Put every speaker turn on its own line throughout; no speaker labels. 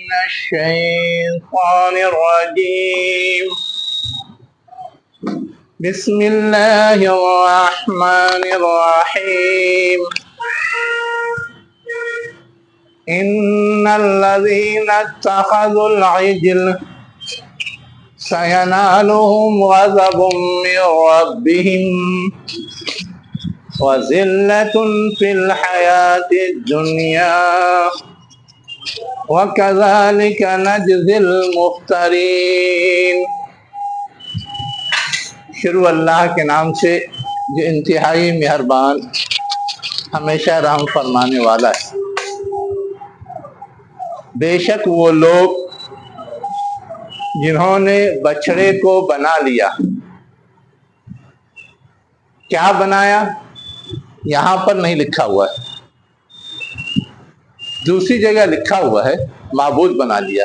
من الشيطان الرجيم بسم الله الرحمن الرحيم إن الذين اتخذوا العجل سينالهم غضب من ربهم وذلة في الحياة الدنيا وكذلك نجزي المفترين۔ شروع اللہ کے نام سے جو انتہائی مہربان ہمیشہ رحم فرمانے والا ہے۔ بے شک وہ لوگ جنہوں نے بچڑے کو بنا لیا، کیا بنایا یہاں پر نہیں لکھا ہوا ہے، دوسری جگہ لکھا ہوا ہے معبود بنا لیا۔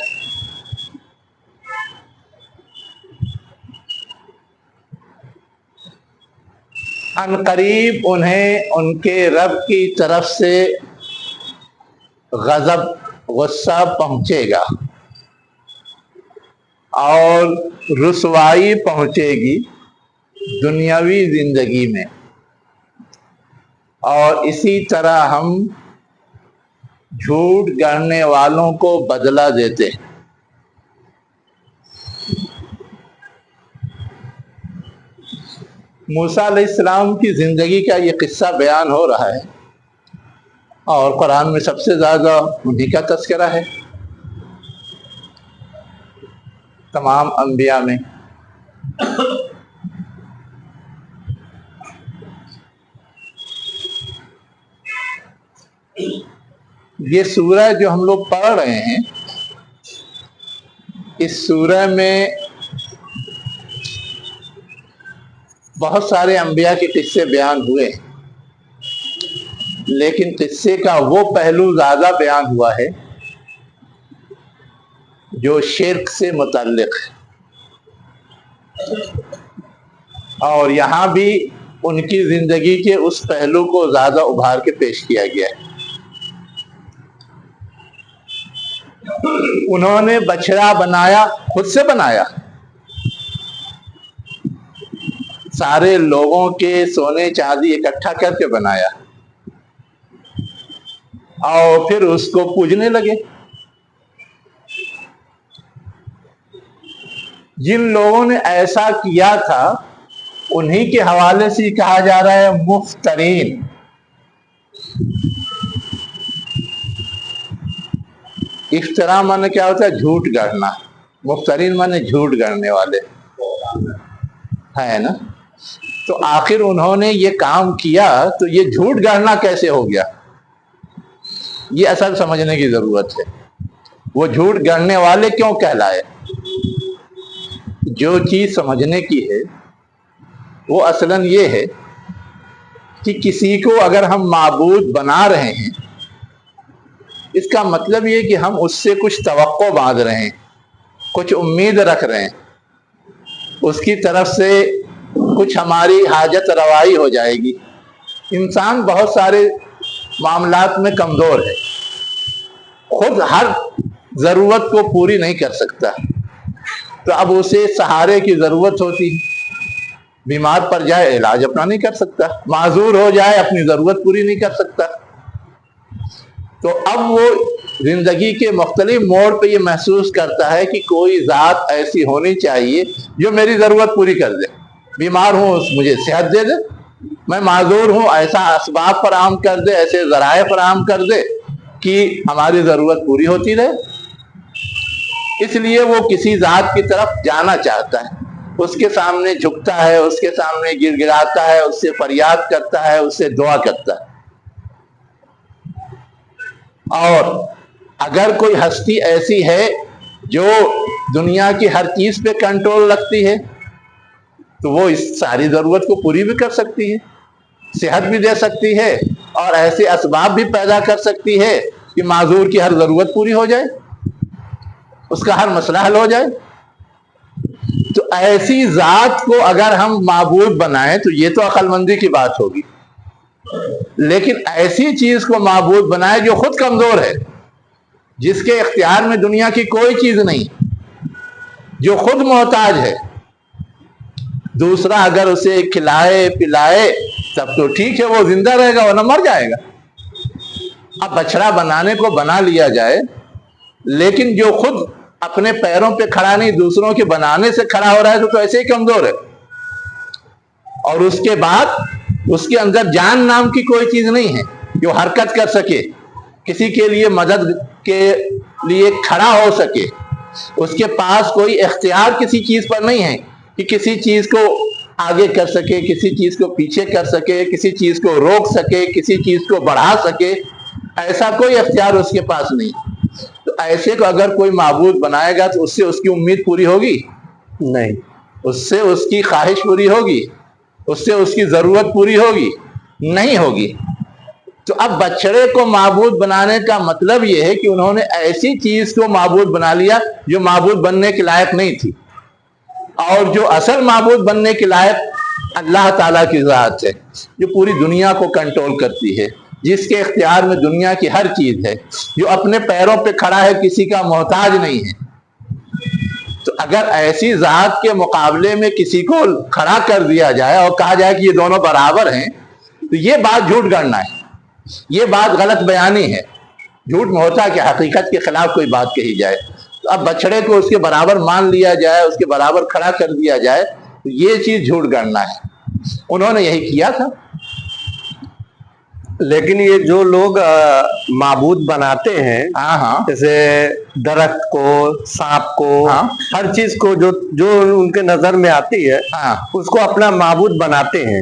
ان قریب انہیں ان کے رب کی طرف سے غضب، غصہ پہنچے گا اور رسوائی پہنچے گی دنیاوی زندگی میں، اور اسی طرح ہم جھوٹ گڑھنے والوں کو بدلہ دیتے۔ موسیٰ علیہ السلام کی زندگی کا یہ قصہ بیان ہو رہا ہے، اور قرآن میں سب سے زیادہ انہی کا تذکرہ ہے تمام انبیاء میں۔ یہ سورہ جو ہم لوگ پڑھ رہے ہیں، اس سورہ میں بہت سارے انبیاء کے قصے بیان ہوئے، لیکن قصے کا وہ پہلو زیادہ بیان ہوا ہے جو شرک سے متعلق ہے، اور یہاں بھی ان کی زندگی کے اس پہلو کو زیادہ ابھار کے پیش کیا گیا ہے۔ انہوں نے بچڑا بنایا، خود سے بنایا، سارے لوگوں کے سونے چاندی اکٹھا کر کے بنایا، اور پھر اس کو پوجنے لگے۔ جن لوگوں نے ایسا کیا تھا انہی کے حوالے سے کہا جا رہا ہے مفترین۔ افتراء مانے کیا ہوتا ہے؟ جھوٹ گڑھنا۔ مفترین مانے جھوٹ گڑھنے والے ہے نا۔ تو آخر انہوں نے یہ کام کیا تو یہ جھوٹ گڑھنا کیسے ہو گیا، یہ اصل سمجھنے کی ضرورت ہے۔ وہ جھوٹ گڑھنے والے کیوں کہلائے؟ جو چیز سمجھنے کی ہے وہ اصلاً یہ ہے کہ کسی کو اگر ہم معبود بنا رہے ہیں، اس کا مطلب یہ کہ ہم اس سے کچھ توقع باندھ رہے ہیں، کچھ امید رکھ رہے ہیں، اس کی طرف سے کچھ ہماری حاجت روائی ہو جائے گی۔ انسان بہت سارے معاملات میں کمزور ہے، خود ہر ضرورت کو پوری نہیں کر سکتا، تو اب اسے سہارے کی ضرورت ہوتی۔ بیمار پڑ جائے علاج اپنا نہیں کر سکتا، معذور ہو جائے اپنی ضرورت پوری نہیں کر سکتا، تو اب وہ زندگی کے مختلف موڑ پہ یہ محسوس کرتا ہے کہ کوئی ذات ایسی ہونی چاہیے جو میری ضرورت پوری کر دے۔ بیمار ہوں مجھے صحت دے دے، میں معذور ہوں ایسا اسباب فراہم کر دے، ایسے ذرائع فراہم کر دے کہ ہماری ضرورت پوری ہوتی رہے۔ اس لیے وہ کسی ذات کی طرف جانا چاہتا ہے، اس کے سامنے جھکتا ہے، اس کے سامنے گر گراتا ہے، اس سے فریاد کرتا ہے، اس سے دعا کرتا ہے۔ اور اگر کوئی ہستی ایسی ہے جو دنیا کی ہر چیز پہ کنٹرول رکھتی ہے تو وہ اس ساری ضرورت کو پوری بھی کر سکتی ہے، صحت بھی دے سکتی ہے، اور ایسے اسباب بھی پیدا کر سکتی ہے کہ معذور کی ہر ضرورت پوری ہو جائے، اس کا ہر مسئلہ حل ہو جائے۔ تو ایسی ذات کو اگر ہم معبود بنائیں تو یہ تو عقل مندی کی بات ہوگی، لیکن ایسی چیز کو معبود بنائے جو خود کمزور ہے، جس کے اختیار میں دنیا کی کوئی چیز نہیں، جو خود محتاج ہے، دوسرا اگر اسے کھلائے پلائے تب تو ٹھیک ہے، وہ زندہ رہے گا ورنہ مر جائے گا۔ اب بچڑا بنانے کو بنا لیا جائے، لیکن جو خود اپنے پیروں پہ کھڑا نہیں، دوسروں کے بنانے سے کھڑا ہو رہا ہے تو ایسے ہی کمزور ہے، اور اس کے بعد اس کے اندر جان نام کی کوئی چیز نہیں ہے جو حرکت کر سکے، کسی کے لیے مدد کے لیے کھڑا ہو سکے، اس کے پاس کوئی اختیار کسی چیز پر نہیں ہے کہ کسی چیز کو آگے کر سکے، کسی چیز کو پیچھے کر سکے، کسی چیز کو روک سکے، کسی چیز کو بڑھا سکے، ایسا کوئی اختیار اس کے پاس نہیں۔ تو ایسے کو اگر کوئی معبود بنائے گا تو اس سے اس کی امید پوری ہوگی؟ نہیں۔ اس سے اس کی خواہش پوری ہوگی؟ اس سے اس کی ضرورت پوری ہوگی؟ نہیں ہوگی۔ تو اب بچڑے کو معبود بنانے کا مطلب یہ ہے کہ انہوں نے ایسی چیز کو معبود بنا لیا جو معبود بننے کے لائق نہیں تھی، اور جو اصل معبود بننے کے لائق اللہ تعالیٰ کی ذات ہے، جو پوری دنیا کو کنٹرول کرتی ہے، جس کے اختیار میں دنیا کی ہر چیز ہے، جو اپنے پیروں پہ کھڑا ہے، کسی کا محتاج نہیں ہے۔ تو اگر ایسی ذات کے مقابلے میں کسی کو کھڑا کر دیا جائے اور کہا جائے کہ یہ دونوں برابر ہیں، تو یہ بات جھوٹ گڑنا ہے، یہ بات غلط بیانی ہے۔ جھوٹ میں ہوتا ہے کہ حقیقت کے خلاف کوئی بات کہی جائے، تو اب بچڑے کو اس کے برابر مان لیا جائے، اس کے برابر کھڑا کر دیا جائے، تو یہ چیز جھوٹ گڑنا ہے۔ انہوں نے یہی کیا تھا۔
لیکن یہ جو لوگ معبود بناتے ہیں، جیسے درخت کو، سانپ کو، ہر چیز کو جو ان کے نظر میں آتی ہے اس کو اپنا معبود بناتے ہیں،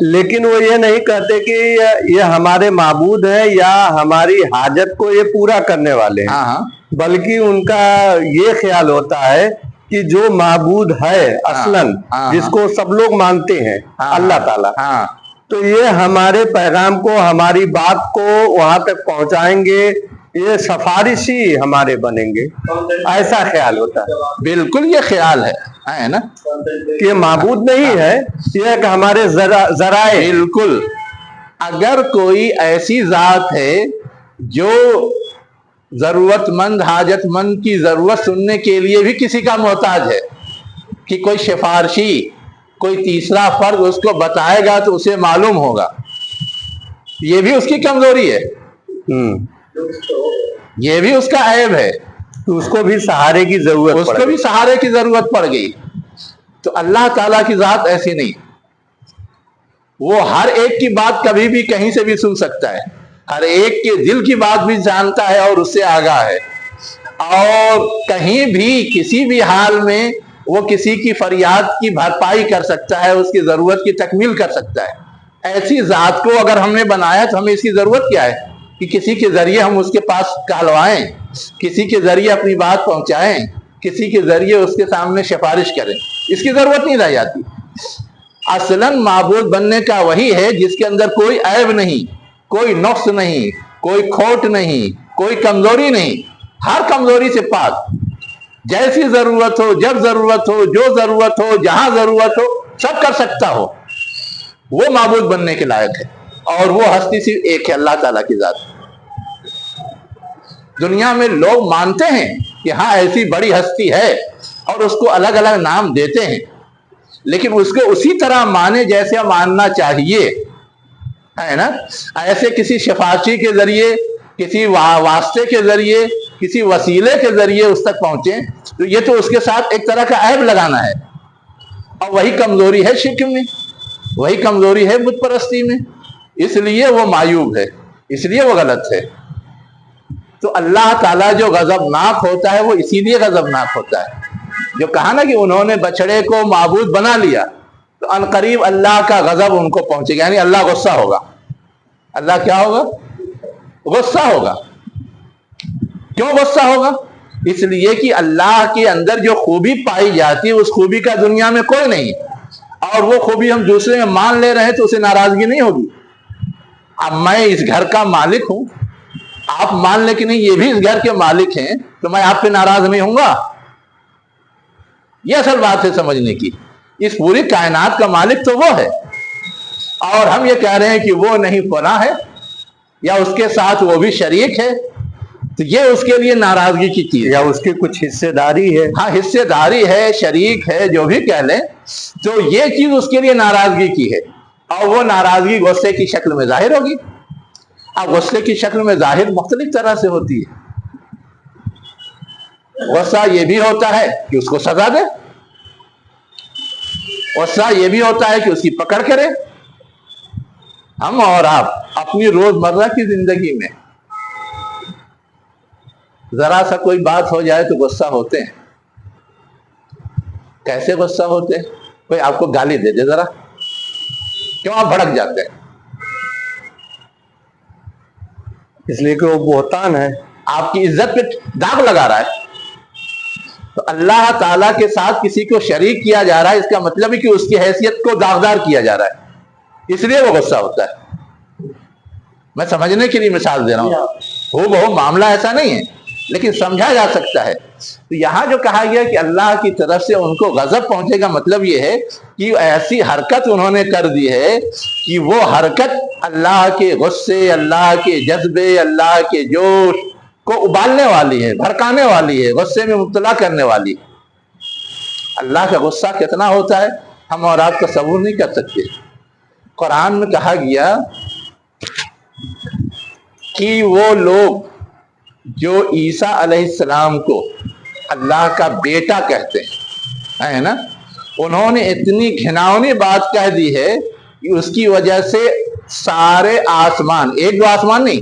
لیکن وہ یہ نہیں کہتے کہ یہ ہمارے معبود ہے یا ہماری حاجت کو یہ پورا کرنے والے ہیں، بلکہ ان کا یہ خیال ہوتا ہے کہ جو معبود ہے اصلاً، جس کو سب لوگ مانتے ہیں، اللہ تعالیٰ، تو یہ ہمارے پیغام کو، ہماری بات کو وہاں تک پہنچائیں گے، یہ سفارشی ہمارے بنیں گے، ایسا خیال ہوتا ہے۔
بالکل یہ خیال ہے نا
کہ معبود نہیں ہے، یہ کہ ہمارے ذرائع۔
بالکل، اگر کوئی ایسی ذات ہے جو ضرورت مند، حاجت مند کی ضرورت سننے کے لیے بھی کسی کا محتاج ہے، کہ کوئی سفارشی، کوئی تیسرا فرد اس کو بتائے گا تو اسے معلوم ہوگا، یہ بھی اس کی کمزوری ہے، یہ بھی اس کا عیب ہے،
تو اس کو بھی سہارے کی ضرورت،
اس کو بھی سہارے کی ضرورت پڑ گئی۔ تو اللہ تعالیٰ کی ذات ایسی نہیں، وہ ہر ایک کی بات کبھی بھی کہیں سے بھی سن سکتا ہے، ہر ایک کے دل کی بات بھی جانتا ہے اور اس سے آگاہ ہے، اور کہیں بھی کسی بھی حال میں وہ کسی کی فریاد کی بھرپائی کر سکتا ہے، اس کی ضرورت کی تکمیل کر سکتا ہے۔ ایسی ذات کو اگر ہم نے بنایا تو ہمیں اس کی ضرورت کیا ہے کہ کسی کے ذریعے ہم اس کے پاس کہلوائیں، کسی کے ذریعے اپنی بات پہنچائیں، کسی کے ذریعے اس کے سامنے سفارش کریں، اس کی ضرورت نہیں رہ جاتی۔ اصلاً معبود بننے کا وہی ہے جس کے اندر کوئی عیب نہیں، کوئی نقص نہیں، کوئی کھوٹ نہیں، کوئی کمزوری نہیں، ہر کمزوری سے پاک، جیسی ضرورت ہو، جب ضرورت ہو، جو ضرورت ہو، جہاں ضرورت ہو، سب کر سکتا ہو، وہ معبود بننے کے لائق ہے۔ اور وہ ہستی صرف ایک ہے، اللہ تعالیٰ کی ذات۔ دنیا میں لوگ مانتے ہیں کہ ہاں ایسی بڑی ہستی ہے اور اس کو الگ الگ نام دیتے ہیں، لیکن اس کو اسی طرح مانے جیسے ماننا چاہیے، ہے نا۔ ایسے کسی سفارشی کے ذریعے، کسی واسطے کے ذریعے، کسی وسیلے کے ذریعے اس تک پہنچیں تو یہ تو اس کے ساتھ ایک طرح کا عیب لگانا ہے، اور وہی کمزوری ہے شرک میں، وہی کمزوری ہے بت پرستی میں، اس لیے وہ معیوب ہے، اس لیے وہ غلط ہے۔ تو اللہ تعالیٰ جو غضبناک ہوتا ہے وہ اسی لیے غضبناک ہوتا ہے، جو کہا نا کہ انہوں نے بچڑے کو معبود بنا لیا تو عنقریب اللہ کا غضب ان کو پہنچے گا، یعنی اللہ غصہ ہوگا۔ اللہ کیا ہوگا؟ غصہ ہوگا۔ کیوں غصہ ہوگا؟ اس لیے کہ اللہ کے اندر جو خوبی پائی جاتی ہے اس خوبی کا دنیا میں کوئی نہیں، اور وہ خوبی ہم دوسرے میں مان لے رہے ہیں تو اسے ناراضگی نہیں ہوگی۔ اب میں اس گھر کا مالک ہوں، آپ مان لیں کہ نہیں یہ بھی اس گھر کے مالک ہیں، تو میں آپ پہ ناراض نہیں ہوں گا؟ یہ اصل بات ہے سمجھنے کی۔ اس پوری کائنات کا مالک تو وہ ہے، اور ہم یہ کہہ رہے ہیں کہ وہ نہیں فنا ہے، یا اس کے ساتھ وہ بھی شریک ہے، تو یہ اس کے لیے ناراضگی کی چیز،
یا اس کی کچھ حصے داری ہے،
ہاں حصے داری ہے، شریک ہے، جو بھی کہہ لیں، تو یہ چیز اس کے لیے ناراضگی کی ہے، اور وہ ناراضگی غصے کی شکل میں ظاہر ہوگی۔ اب غصے کی شکل میں ظاہر مختلف طرح سے ہوتی ہے۔ غصہ یہ بھی ہوتا ہے کہ اس کو سزا دے، غصہ یہ بھی ہوتا ہے کہ اس کی پکڑ کرے۔ ہم اور آپ اپنی روزمرہ کی زندگی میں ذرا سا کوئی بات ہو جائے تو غصہ ہوتے ہیں۔ کیسے غصہ ہوتے ہیں؟ کوئی آپ کو گالی دے دے ذرا، کیوں آپ بھڑک جاتے ہیں؟
اس لیے کہ وہ بہتان ہے،
آپ کی عزت پہ داغ لگا رہا ہے۔ تو اللہ تعالیٰ کے ساتھ کسی کو شریک کیا جا رہا ہے، اس کا مطلب ہے کہ اس کی حیثیت کو داغدار کیا جا رہا ہے، اس لیے وہ غصہ ہوتا ہے۔ میں سمجھنے کے لیے مثال دے رہا ہوں، وہ معاملہ ایسا نہیں ہے لیکن سمجھا جا سکتا ہے۔ تو یہاں جو کہا گیا کہ اللہ کی طرف سے ان کو غضب پہنچے گا، مطلب یہ ہے کہ ایسی حرکت انہوں نے کر دی ہے کہ وہ حرکت اللہ کے غصے، اللہ کے جذبے، اللہ کے جوش کو ابالنے والی ہے، بھڑکانے والی ہے، غصے میں مبتلا کرنے والی ہے۔ اللہ کا غصہ کتنا ہوتا ہے ہم اور آپ تصور نہیں کر سکتے۔ قرآن میں کہا گیا کہ وہ لوگ جو عیسیٰ علیہ السلام کو اللہ کا بیٹا کہتے ہیں، ہے نا، انہوں نے اتنی گھناؤنی بات کہہ دی ہے کہ اس کی وجہ سے سارے آسمان، ایک دو آسمان نہیں،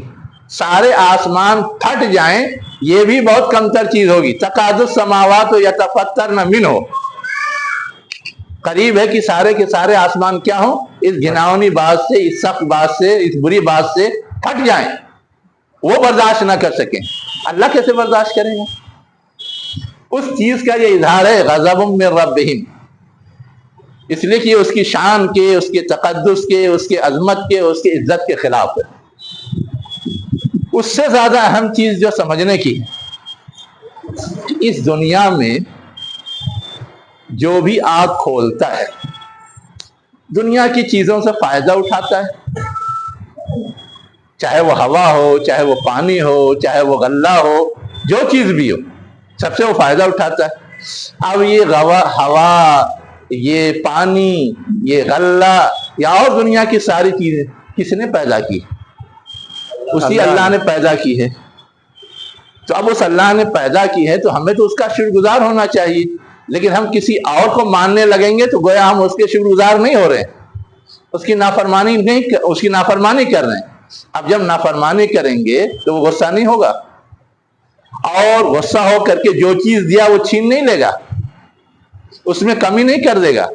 سارے آسمان پھٹ جائیں، یہ بھی بہت کمتر چیز ہوگی۔ تکاد السماوات یتفطرن منہ، قریب ہے کہ سارے کے سارے آسمان کیا ہوں، اس گھناؤنی بات سے، اس سخت بات سے، اس بری بات سے پھٹ جائیں، وہ برداشت نہ کر سکیں۔ اللہ کیسے برداشت کرے گا؟ اس چیز کا یہ اظہار ہے غضب من ربہم، اس لیے کہ اس کی شان کے، اس کے تقدس کے، اس کے عظمت کے، اس کی عزت کے خلاف ہے۔ اس سے زیادہ اہم چیز جو سمجھنے کی ہے، اس دنیا میں جو بھی آنکھ کھولتا ہے دنیا کی چیزوں سے فائدہ اٹھاتا ہے، چاہے وہ ہوا ہو، چاہے وہ پانی ہو، چاہے وہ غلہ ہو، جو چیز بھی ہو، سب سے وہ فائدہ اٹھاتا ہے۔ اب یہ ہوا، یہ پانی، یہ غلہ یا اور دنیا کی ساری چیزیں کس نے پیدا کی؟ اسی اللہ نے پیدا کی ہے۔ تو اب اس اللہ نے پیدا کی ہے تو ہمیں تو اس کا شکر گزار ہونا چاہیے، لیکن ہم کسی اور کو ماننے لگیں گے تو گویا ہم اس کے شکر گزار نہیں ہو رہے، اس کی نافرمانی کر رہے ہیں۔ اب جب نافرمانی کریں گے تو وہ غصہ نہیں ہوگا، اور غصہ ہو کر کے جو چیز دیا وہ چھین نہیں لے گا، اس میں کمی نہیں کر دے گا۔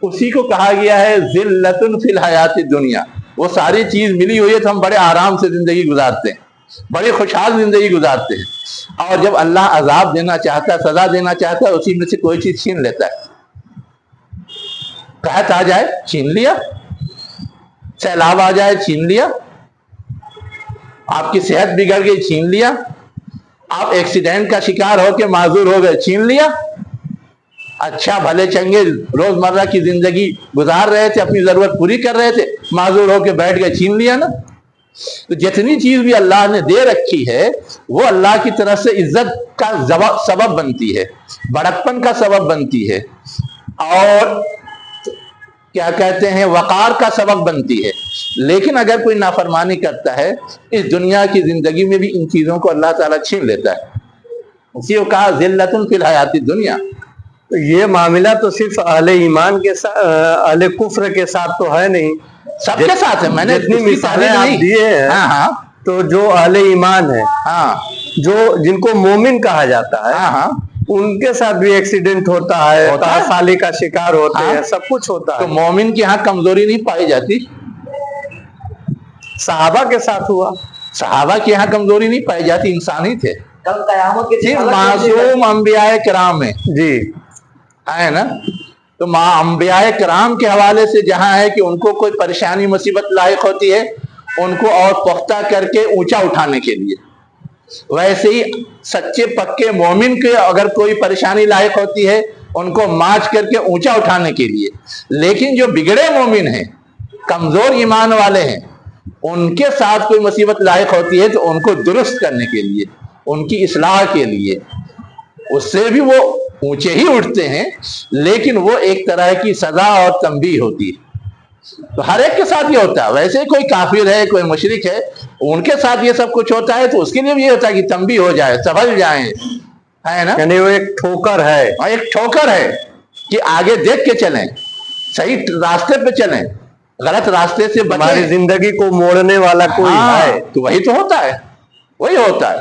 اسی کو کہا گیا ہے ذلۃ فی الحیات الدنیا، وہ ساری چیز ملی ہوئی ہے تو ہم بڑے آرام سے زندگی گزارتے ہیں، بڑی خوشحال زندگی گزارتے ہیں، اور جب اللہ عذاب دینا چاہتا ہے، سزا دینا چاہتا ہے، اسی میں سے کوئی چیز چھین لیتا ہے۔ قحط آ جائے چھین لیا، سیلاب آ جائے چھین لیا، آپ کی صحت بگڑ گئی چھین لیا، آپ ایکسیڈنٹ کا شکار ہو کے معذور ہو گئے چھین لیا، اچھا بھلے چنگے روزمرہ کی زندگی گزار رہے تھے، اپنی ضرورت پوری کر رہے تھے، معذور ہو کے بیٹھ گئے چھین لیا نا۔ تو جتنی چیز بھی اللہ نے دے رکھی ہے وہ اللہ کی طرف سے عزت کا سبب بنتی ہے، بڑکپن کا سبب بنتی ہے، اور کیا کہتے ہیں وقار کا سبب بنتی ہے۔ لیکن اگر کوئی نافرمانی کرتا ہے اس دنیا کی زندگی میں بھی ان چیزوں کو اللہ تعالیٰ چھین لیتا ہے۔ اسی کو کہا ذلۃ فی الحیات الدنیا۔
یہ معاملہ تو صرف اہل ایمان کے ساتھ، اہل کفر کے ساتھ تو ہے نہیں،
سب کے ساتھ ہے۔ میں نے
جتنی مثالیں آپ دیے ہیں تو جو اہل ایمان ہے، جو جن کو مومن کہا جاتا ہے، ان کے ساتھ بھی ایکسیڈنٹ ہوتا ہے، سالی کا شکار ہوتے ہیں، سب کچھ ہوتا ہے۔
تو مومن کے ہاں کمزوری نہیں پائی جاتی؟
صحابہ کے ساتھ ہوا،
صحابہ کے ہاں کمزوری نہیں پائی جاتی، انسان ہی تھے۔ معصوم انبیاء کرام میں جی ہے نا، تو انبیاء کرام کے حوالے سے جہاں ہے کہ ان کو کوئی پریشانی مصیبت لاحق ہوتی ہے ان کو اور پختہ کر کے اونچا اٹھانے کے لیے، ویسے ہی سچے پکے مومن کے اگر کوئی پریشانی لاحق ہوتی ہے ان کو ماچ کر کے اونچا اٹھانے کے لیے۔ لیکن جو بگڑے مومن ہیں، کمزور ایمان والے ہیں، ان کے ساتھ کوئی مصیبت لاحق ہوتی ہے تو ان کو درست کرنے کے لیے، ان کی اصلاح کے لیے، اس سے بھی وہ اونچے ہی اٹھتے ہیں، لیکن وہ ایک طرح کی سزا اور تنبیہ ہوتی ہے۔ تو ہر ایک کے ساتھ یہ ہوتا ہے، ویسے کوئی کافر ہے، کوئی مشرک ہے، ان کے ساتھ یہ سب کچھ ہوتا ہے تو اس کے لیے بھی یہ ہوتا ہے کہ تنبیہ ہو جائے، سنبھل جائیں، ہے نا؟
یعنی وہ ایک ٹھوکر ہے،
ایک ٹھوکر ہے کہ آگے دیکھ کے چلیں، صحیح راستے پہ چلیں، غلط راستے سے بچیں۔
ہماری زندگی کو موڑنے والا کوئی ہے
تو وہی تو ہوتا ہے، وہی ہوتا ہے،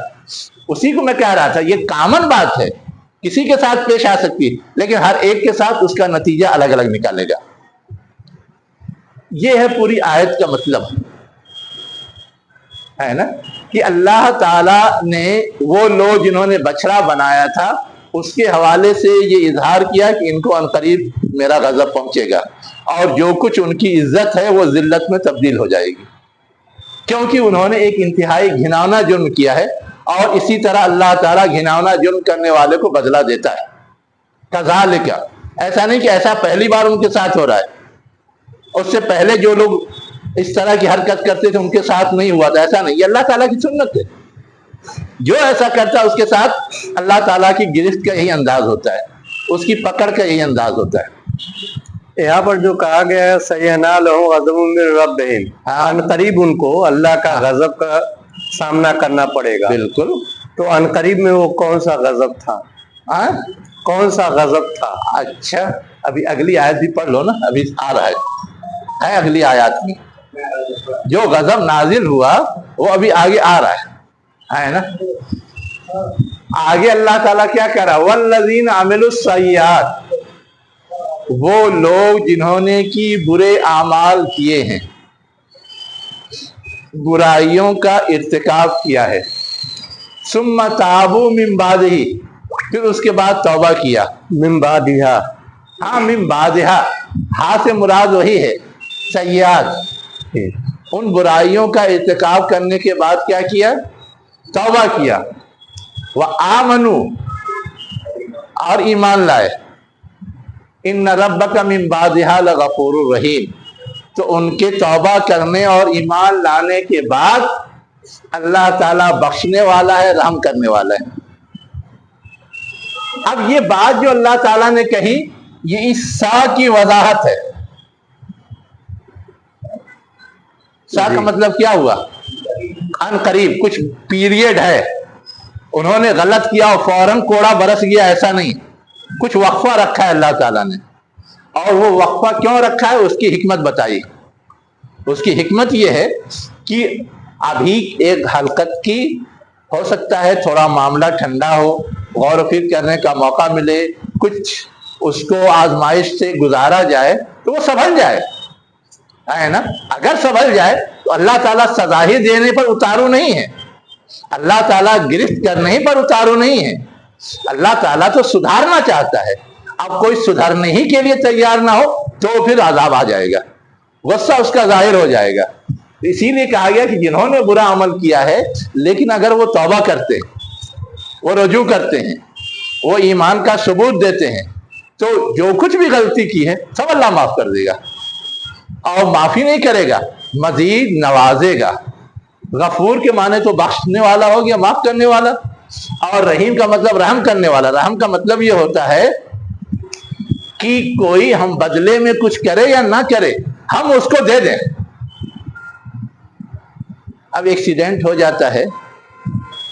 اسی کو میں کہہ رہا تھا، یہ کامن بات ہے، کسی کے ساتھ پیش آ سکتی ہے، لیکن ہر ایک کے ساتھ اس کا نتیجہ الگ الگ نکالے گا۔ یہ ہے پوری آیت کا مطلب، ہے نا، کہ اللہ تعالیٰ نے وہ لوگ جنہوں نے بچڑا بنایا تھا اس کے حوالے سے یہ اظہار کیا کہ ان کو عنقریب میرا غضب پہنچے گا، اور جو کچھ ان کی عزت ہے وہ ذلت میں تبدیل ہو جائے گی، کیونکہ انہوں نے ایک انتہائی گھناؤنا جرم کیا ہے، اور اسی طرح اللہ تعالیٰ گھناؤنا جرم کرنے والے کو بدلہ دیتا ہے۔ کذالک، ایسا نہیں کہ ایسا پہلی بار ان کے ساتھ ہو رہا ہے، اس سے پہلے جو لوگ اس طرح کی حرکت کرتے تھے ان کے ساتھ نہیں ہوا تھا، ایسا نہیں، یہ اللہ تعالیٰ کی سنت ہے، جو ایسا کرتا ہے اس کے ساتھ اللہ تعالیٰ کی گرفت کا یہی انداز ہوتا ہے، اس کی پکڑ کا یہی انداز ہوتا ہے۔
یہاں پر جو کہا گیا ہے سَيَنَالُهُمْ غَضَبٌ مِّن رَّبِّهِمْ، عنقریب ان کو اللہ کا غضب کا سامنا کرنا پڑے گا۔
بالکل،
تو عنقریب میں وہ کون سا غضب تھا؟ کون سا غضب تھا؟
اچھا، ابھی اگلی آیت بھی پڑھ لو نا، ابھی آ رہا ہے اگلی آیات میں جو غضب نازل ہوا وہ ابھی آگے آ رہا ہے نا۔ آگے اللہ تعالیٰ کیا کہہ رہا؟ وَالَّذِينَ عَمِلُوا السَّيِّئَاتِ، وہ لوگ جنہوں نے کی برے اعمال کیے ہیں، برائیوں کا ارتکاب کیا ہے، ثُمَّ تَابُوا مِن بَعْدِهِ، پھر اس کے بعد توبہ کیا،
من بعدها،
ہاں من بعدها، ہاں سے مراد وہی ہے سیئات، ان برائیوں کا ارتکاب کرنے کے بعد کیا کیا؟ توبہ کیا، وَآمَنُوا، اور ایمان لائے، إِنَّ رَبَّكَ مِن بَعْدِهَا لَغَفُورٌ رَحِيمٌ، تو ان کے توبہ کرنے اور ایمان لانے کے بعد اللہ تعالیٰ بخشنے والا ہے، رحم کرنے والا ہے۔ اب یہ بات جو اللہ تعالیٰ نے کہی یہ اس سا کی وضاحت ہے۔ سا کا مطلب کیا ہوا؟ ان قریب، کچھ پیریڈ ہے، انہوں نے غلط کیا اور فوراً کوڑا برس گیا، ایسا نہیں، کچھ وقفہ رکھا ہے اللہ تعالیٰ نے، اور وہ وقفہ کیوں رکھا ہے اس کی حکمت بتائی۔ اس کی حکمت یہ ہے کہ ابھی ایک حلقت کی ہو سکتا ہے تھوڑا معاملہ ٹھنڈا ہو، غور و فکر کرنے کا موقع ملے، کچھ اس کو آزمائش سے گزارا جائے تو وہ سنبھل جائے، ہے نا۔ اگر سنبھل جائے تو اللہ تعالیٰ سزا ہی دینے پر اتارو نہیں ہے، اللہ تعالیٰ گرفت کرنے ہی پر اتارو نہیں ہے، اللہ تعالیٰ تو سدھارنا چاہتا ہے۔ اب کوئی سدھرنے ہی کے لیے تیار نہ ہو تو پھر عذاب آ جائے گا، غصہ اس کا ظاہر ہو جائے گا۔ اسی لیے کہا گیا کہ جنہوں نے برا عمل کیا ہے لیکن اگر وہ توبہ کرتے ہیں، وہ رجوع کرتے ہیں، وہ ایمان کا ثبوت دیتے ہیں، تو جو کچھ بھی غلطی کی ہے سب اللہ معاف کر دے گا، اور معافی نہیں کرے گا، مزید نوازے گا۔ غفور کے معنی تو بخشنے والا ہو گیا، معاف کرنے والا، اور رحیم کا مطلب رحم کرنے والا۔ رحم کا مطلب یہ ہوتا ہے کہ کوئی ہم بدلے میں کچھ کرے یا نہ کرے، ہم اس کو دے دیں۔ اب ایکسیڈنٹ ہو جاتا ہے،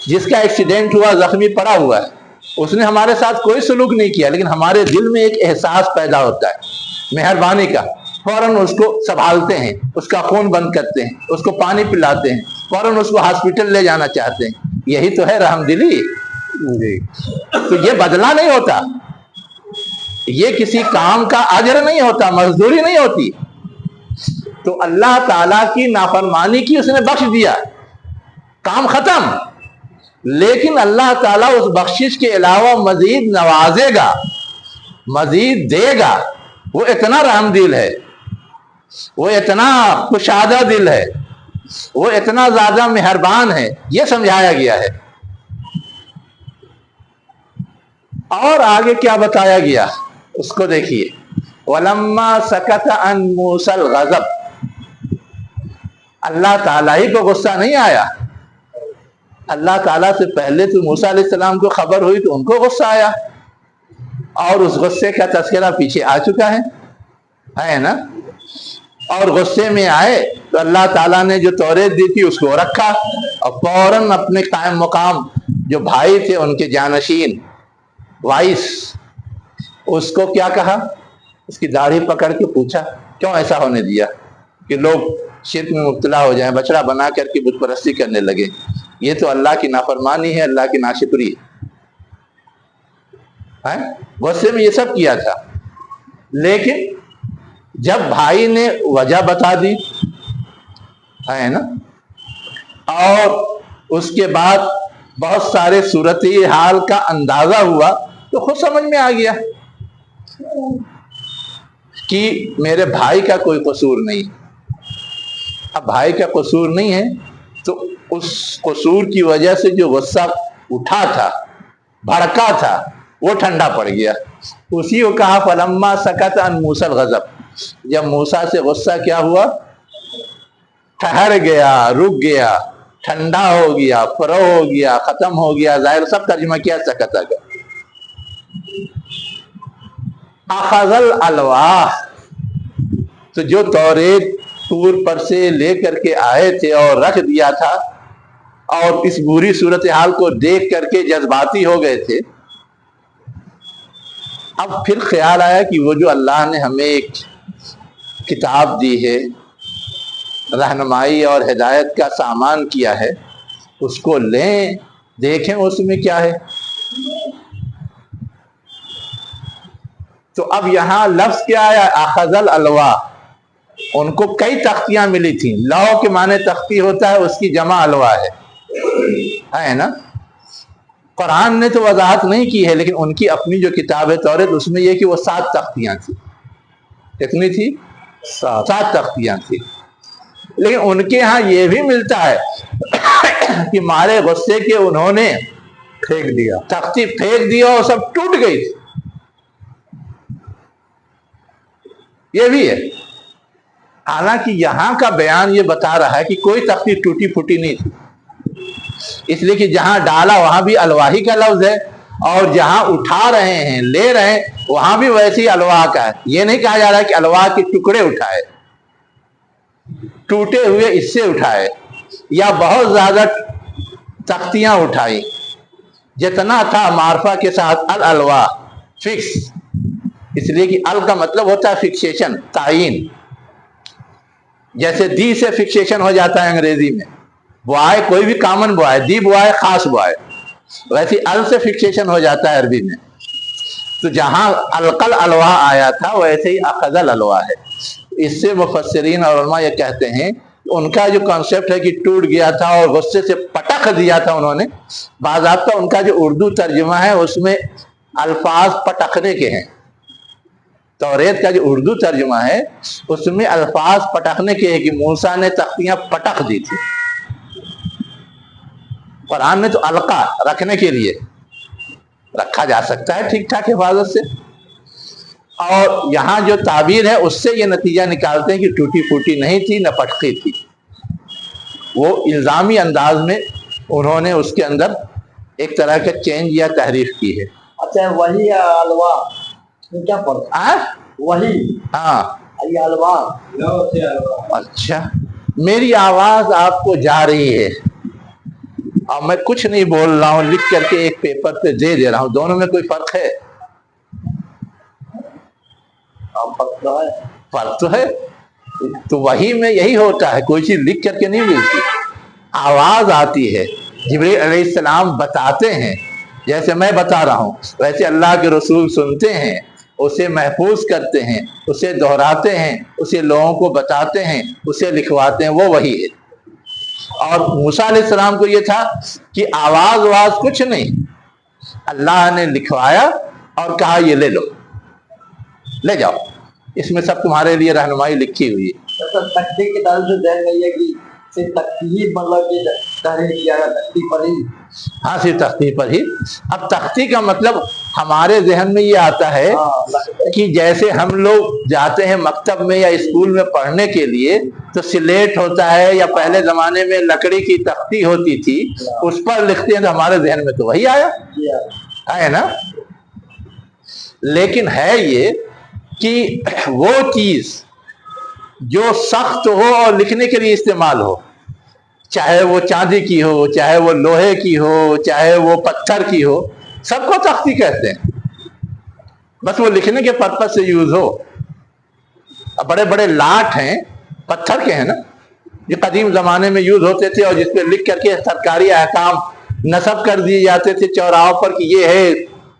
جس کا ایکسیڈنٹ ہوا زخمی پڑا ہوا ہے، اس نے ہمارے ساتھ کوئی سلوک نہیں کیا، لیکن ہمارے دل میں ایک احساس پیدا ہوتا ہے مہربانی کا، فوراً اس کو سنبھالتے ہیں، اس کا خون بند کرتے ہیں، اس کو پانی پلاتے ہیں، فوراً اس کو ہاسپٹل لے جانا چاہتے ہیں۔ یہی تو ہے رحم دلی۔ تو یہ بدلہ نہیں ہوتا، یہ کسی کام کا اجر نہیں ہوتا، مزدوری نہیں ہوتی۔ تو اللہ تعالیٰ کی نافرمانی کی اس نے بخش دیا، کام ختم، لیکن اللہ تعالیٰ اس بخشش کے علاوہ مزید نوازے گا، مزید دے گا۔ وہ اتنا رحم دل ہے، وہ اتنا کشادہ دل ہے، وہ اتنا زیادہ مہربان ہے، یہ سمجھایا گیا ہے۔ اور آگے کیا بتایا گیا اس کو دیکھیے، وَلَمَّا سَكَتَ عَن مُوسَى الْغَضَبُ، اللہ تعالیٰ ہی کو غصہ نہیں آیا، اللہ تعالیٰ سے پہلے تو موسیٰ علیہ السلام کو خبر ہوئی تو ان کو غصہ آیا، اور اس غصے کا تذکرہ پیچھے آ چکا ہے نا۔ اور غصے میں آئے تو اللہ تعالیٰ نے جو توریت دی تھی اس کو رکھا، اور فوراً اپنے قائم مقام جو بھائی تھے ان کے جانشین وائس، اس کو کیا کہا، اس کی داڑھی پکڑ کے پوچھا کیوں ایسا ہونے دیا کہ لوگ شرک میں مبتلا ہو جائیں، بچڑا بنا کر کے بت پرستی کرنے لگے، یہ تو اللہ کی نافرمانی ہے، اللہ کی ناشکری ہے۔ غصے میں یہ سب کیا تھا، لیکن جب بھائی نے وجہ بتا دی ہے نا، اور اس کے بعد بہت سارے صورتحال کا اندازہ ہوا تو خود سمجھ میں آ گیا کہ میرے بھائی کا کوئی قصور نہیں۔ اب بھائی کا قصور نہیں ہے تو اس قصور کی وجہ سے جو غصہ اٹھا تھا، بھڑکا تھا، وہ ٹھنڈا پڑ گیا۔ اسی کو کہا فلما سکت عن موسیٰ الغضب، جب موسیٰ سے غصہ کیا ہوا، ٹھہر گیا، رک گیا، ٹھنڈا ہو گیا، فرو ہو گیا، ختم ہو گیا، ظاہر سب ترجمہ کیا سکتا گا۔ اخذ الالواح، تو جو توریت طور پر سے لے کر کے آئے تھے اور رکھ دیا تھا، اور اس بری صورتحال کو دیکھ کر کے جذباتی ہو گئے تھے، اب پھر خیال آیا کہ وہ جو اللہ نے ہمیں ایک کتاب دی ہے، رہنمائی اور ہدایت کا سامان کیا ہے، اس کو لیں، دیکھیں اس میں کیا ہے۔ تو اب یہاں لفظ کیا آیا، اخذ الالواح، ان کو کئی تختیاں ملی تھیں، لو کے معنی تختی ہوتا ہے، اس کی جمع الواح ہے نا۔ قرآن نے تو وضاحت نہیں کی ہے، لیکن ان کی اپنی جو کتاب ہے توریت، اس میں یہ کہ وہ 7 تختیاں تھیں۔ کتنی تھی؟ 7 تختیاں تھیں۔ لیکن ان کے ہاں یہ بھی ملتا ہے کہ مارے غصے کے انہوں نے
پھینک دیا،
تختی پھینک دیا اور سب ٹوٹ گئی تھی، یہ بھی ہے۔ حالانکہ یہاں کا بیان یہ بتا رہا ہے کہ کوئی تختی ٹوٹی پھوٹی نہیں تھی، اس لیے کہ جہاں ڈالا وہاں بھی الواحی کا لفظ ہے، اور جہاں اٹھا رہے ہیں، لے رہے ہیں، وہاں بھی ویسی الواح کا ہے۔ یہ نہیں کہا جا رہا کہ الواح کے ٹکڑے اٹھائے، ٹوٹے ہوئے اس سے اٹھائے، یا بہت زیادہ تختیاں اٹھائی، جتنا تھا معرفہ کے ساتھ الالواح، فکس، اس لیے کہ ال کا مطلب ہوتا ہے فکسیشن، تعین۔ جیسے دی سے فکسیشن ہو جاتا ہے انگریزی میں، بوائے کوئی بھی کامن بوائے، دی بوائے خاص بوائے، ویسے ال سے فکسیشن ہو جاتا ہے عربی میں۔ تو جہاں القل الواح آیا تھا ویسے ہی اخذ الالواح ہے۔ اس سے مفسرین اور علماء یہ کہتے ہیں، ان کا جو کانسیپٹ ہے کہ ٹوٹ گیا تھا اور غصے سے پٹخ دیا تھا انہوں نے، باضابطہ ان کا جو اردو ترجمہ ہے اس میں الفاظ پٹخنے کے ہیں۔ توریت کا جو اردو ترجمہ ہے اس میں الفاظ پٹخنے کے ہیں کہ موسیٰ نے تختیاں پٹخ دی تھی۔ قرآن نے تو القا، رکھنے کے لیے، رکھا جا سکتا ہے ٹھیک ٹھاک حفاظت سے، اور یہاں جو تعبیر ہے اس سے یہ نتیجہ نکالتے ہیں کہ ٹوٹی پھوٹی نہیں تھی، نہ پٹخی تھی، وہ الزامی انداز میں انہوں نے اس کے اندر ایک طرح کا چینج یا تحریف کی ہے۔
اچھا، وہی الواح کیا فرق ہے؟ وہی،
ہاں،
یہ الواح۔
اچھا، میری آواز آپ کو جا رہی ہے اور میں کچھ نہیں بول رہا ہوں، لکھ کر کے ایک پیپر پہ دے رہا ہوں، دونوں میں کوئی فرق ہے؟ فرق تو ہے۔ تو وہی میں یہی ہوتا ہے، کوئی چیز لکھ کر کے نہیں ملتی، آواز آتی ہے، جبریل علیہ السلام بتاتے ہیں، جیسے میں بتا رہا ہوں ویسے اللہ کے رسول سنتے ہیں، اسے محفوظ کرتے ہیں، اسے دہراتے ہیں، اسے لوگوں کو بتاتے ہیں، اسے لکھواتے ہیں، وہ وہی ہے۔ اور موسیٰ علیہ السلام کو یہ تھا کہ آواز کچھ نہیں، اللہ نے لکھوایا اور کہا یہ لے لو، لے جاؤ، اس میں سب تمہارے لیے رہنمائی لکھی ہوئی ہے۔
تختی کی طرف سے ذہن میں یہ کہ صرف تختی مطلب کہ تحریر کیا گیا تختی پر ہی؟
ہاں صرف تختی پر ہی. اب تختی کا مطلب ہمارے ذہن میں یہ آتا ہے کہ جیسے ہم لوگ جاتے ہیں مکتب میں یا اسکول میں پڑھنے کے لیے تو سلیٹ ہوتا ہے یا پہلے زمانے میں لکڑی کی تختی ہوتی تھی اس پر لکھتے ہیں تو ہمارے ذہن میں تو وہی آیا ہے نا. لیکن ہے یہ کہ وہ چیز جو سخت ہو اور لکھنے کے لیے استعمال ہو, چاہے وہ چاندی کی ہو, چاہے وہ لوہے کی ہو, چاہے وہ پتھر کی ہو, سب کو تختی کہتے ہیں, بس وہ لکھنے کے پرپس سے یوز ہو. اب بڑے بڑے لاٹ ہیں پتھر کے ہیں نا, یہ قدیم زمانے میں یوز ہوتے تھے اور جس پہ لکھ کر کے سرکاری احکام نصب کر دیے جاتے تھے چوراہوں پر کہ یہ ہے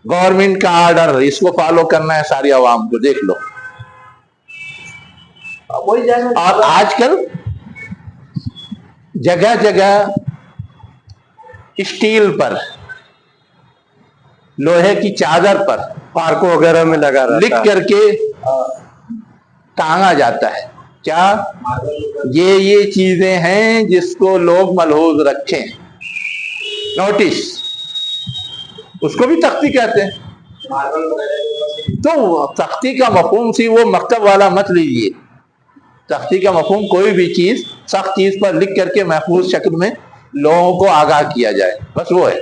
گورنمنٹ کا آرڈر, اس کو فالو کرنا ہے ساری عوام کو, دیکھ لو. اور آج کل جگہ جگہ اسٹیل پر, لوہے کی چادر پر,
پارکوں وغیرہ میں لگا رہتا
لکھ کر کے ٹانگا جاتا ہے. کیا یہ چیزیں ہیں جس کو لوگ ملحوظ رکھیں, نوٹس, اس کو بھی تختی کہتے ہیں. تو تختی کا مفہوم سی وہ مکتب والا مت لیجیے. تختی کا مفہوم کوئی بھی چیز سخت چیز پر لکھ کر کے محفوظ شکل میں لوگوں کو آگاہ کیا جائے, بس وہ ہے.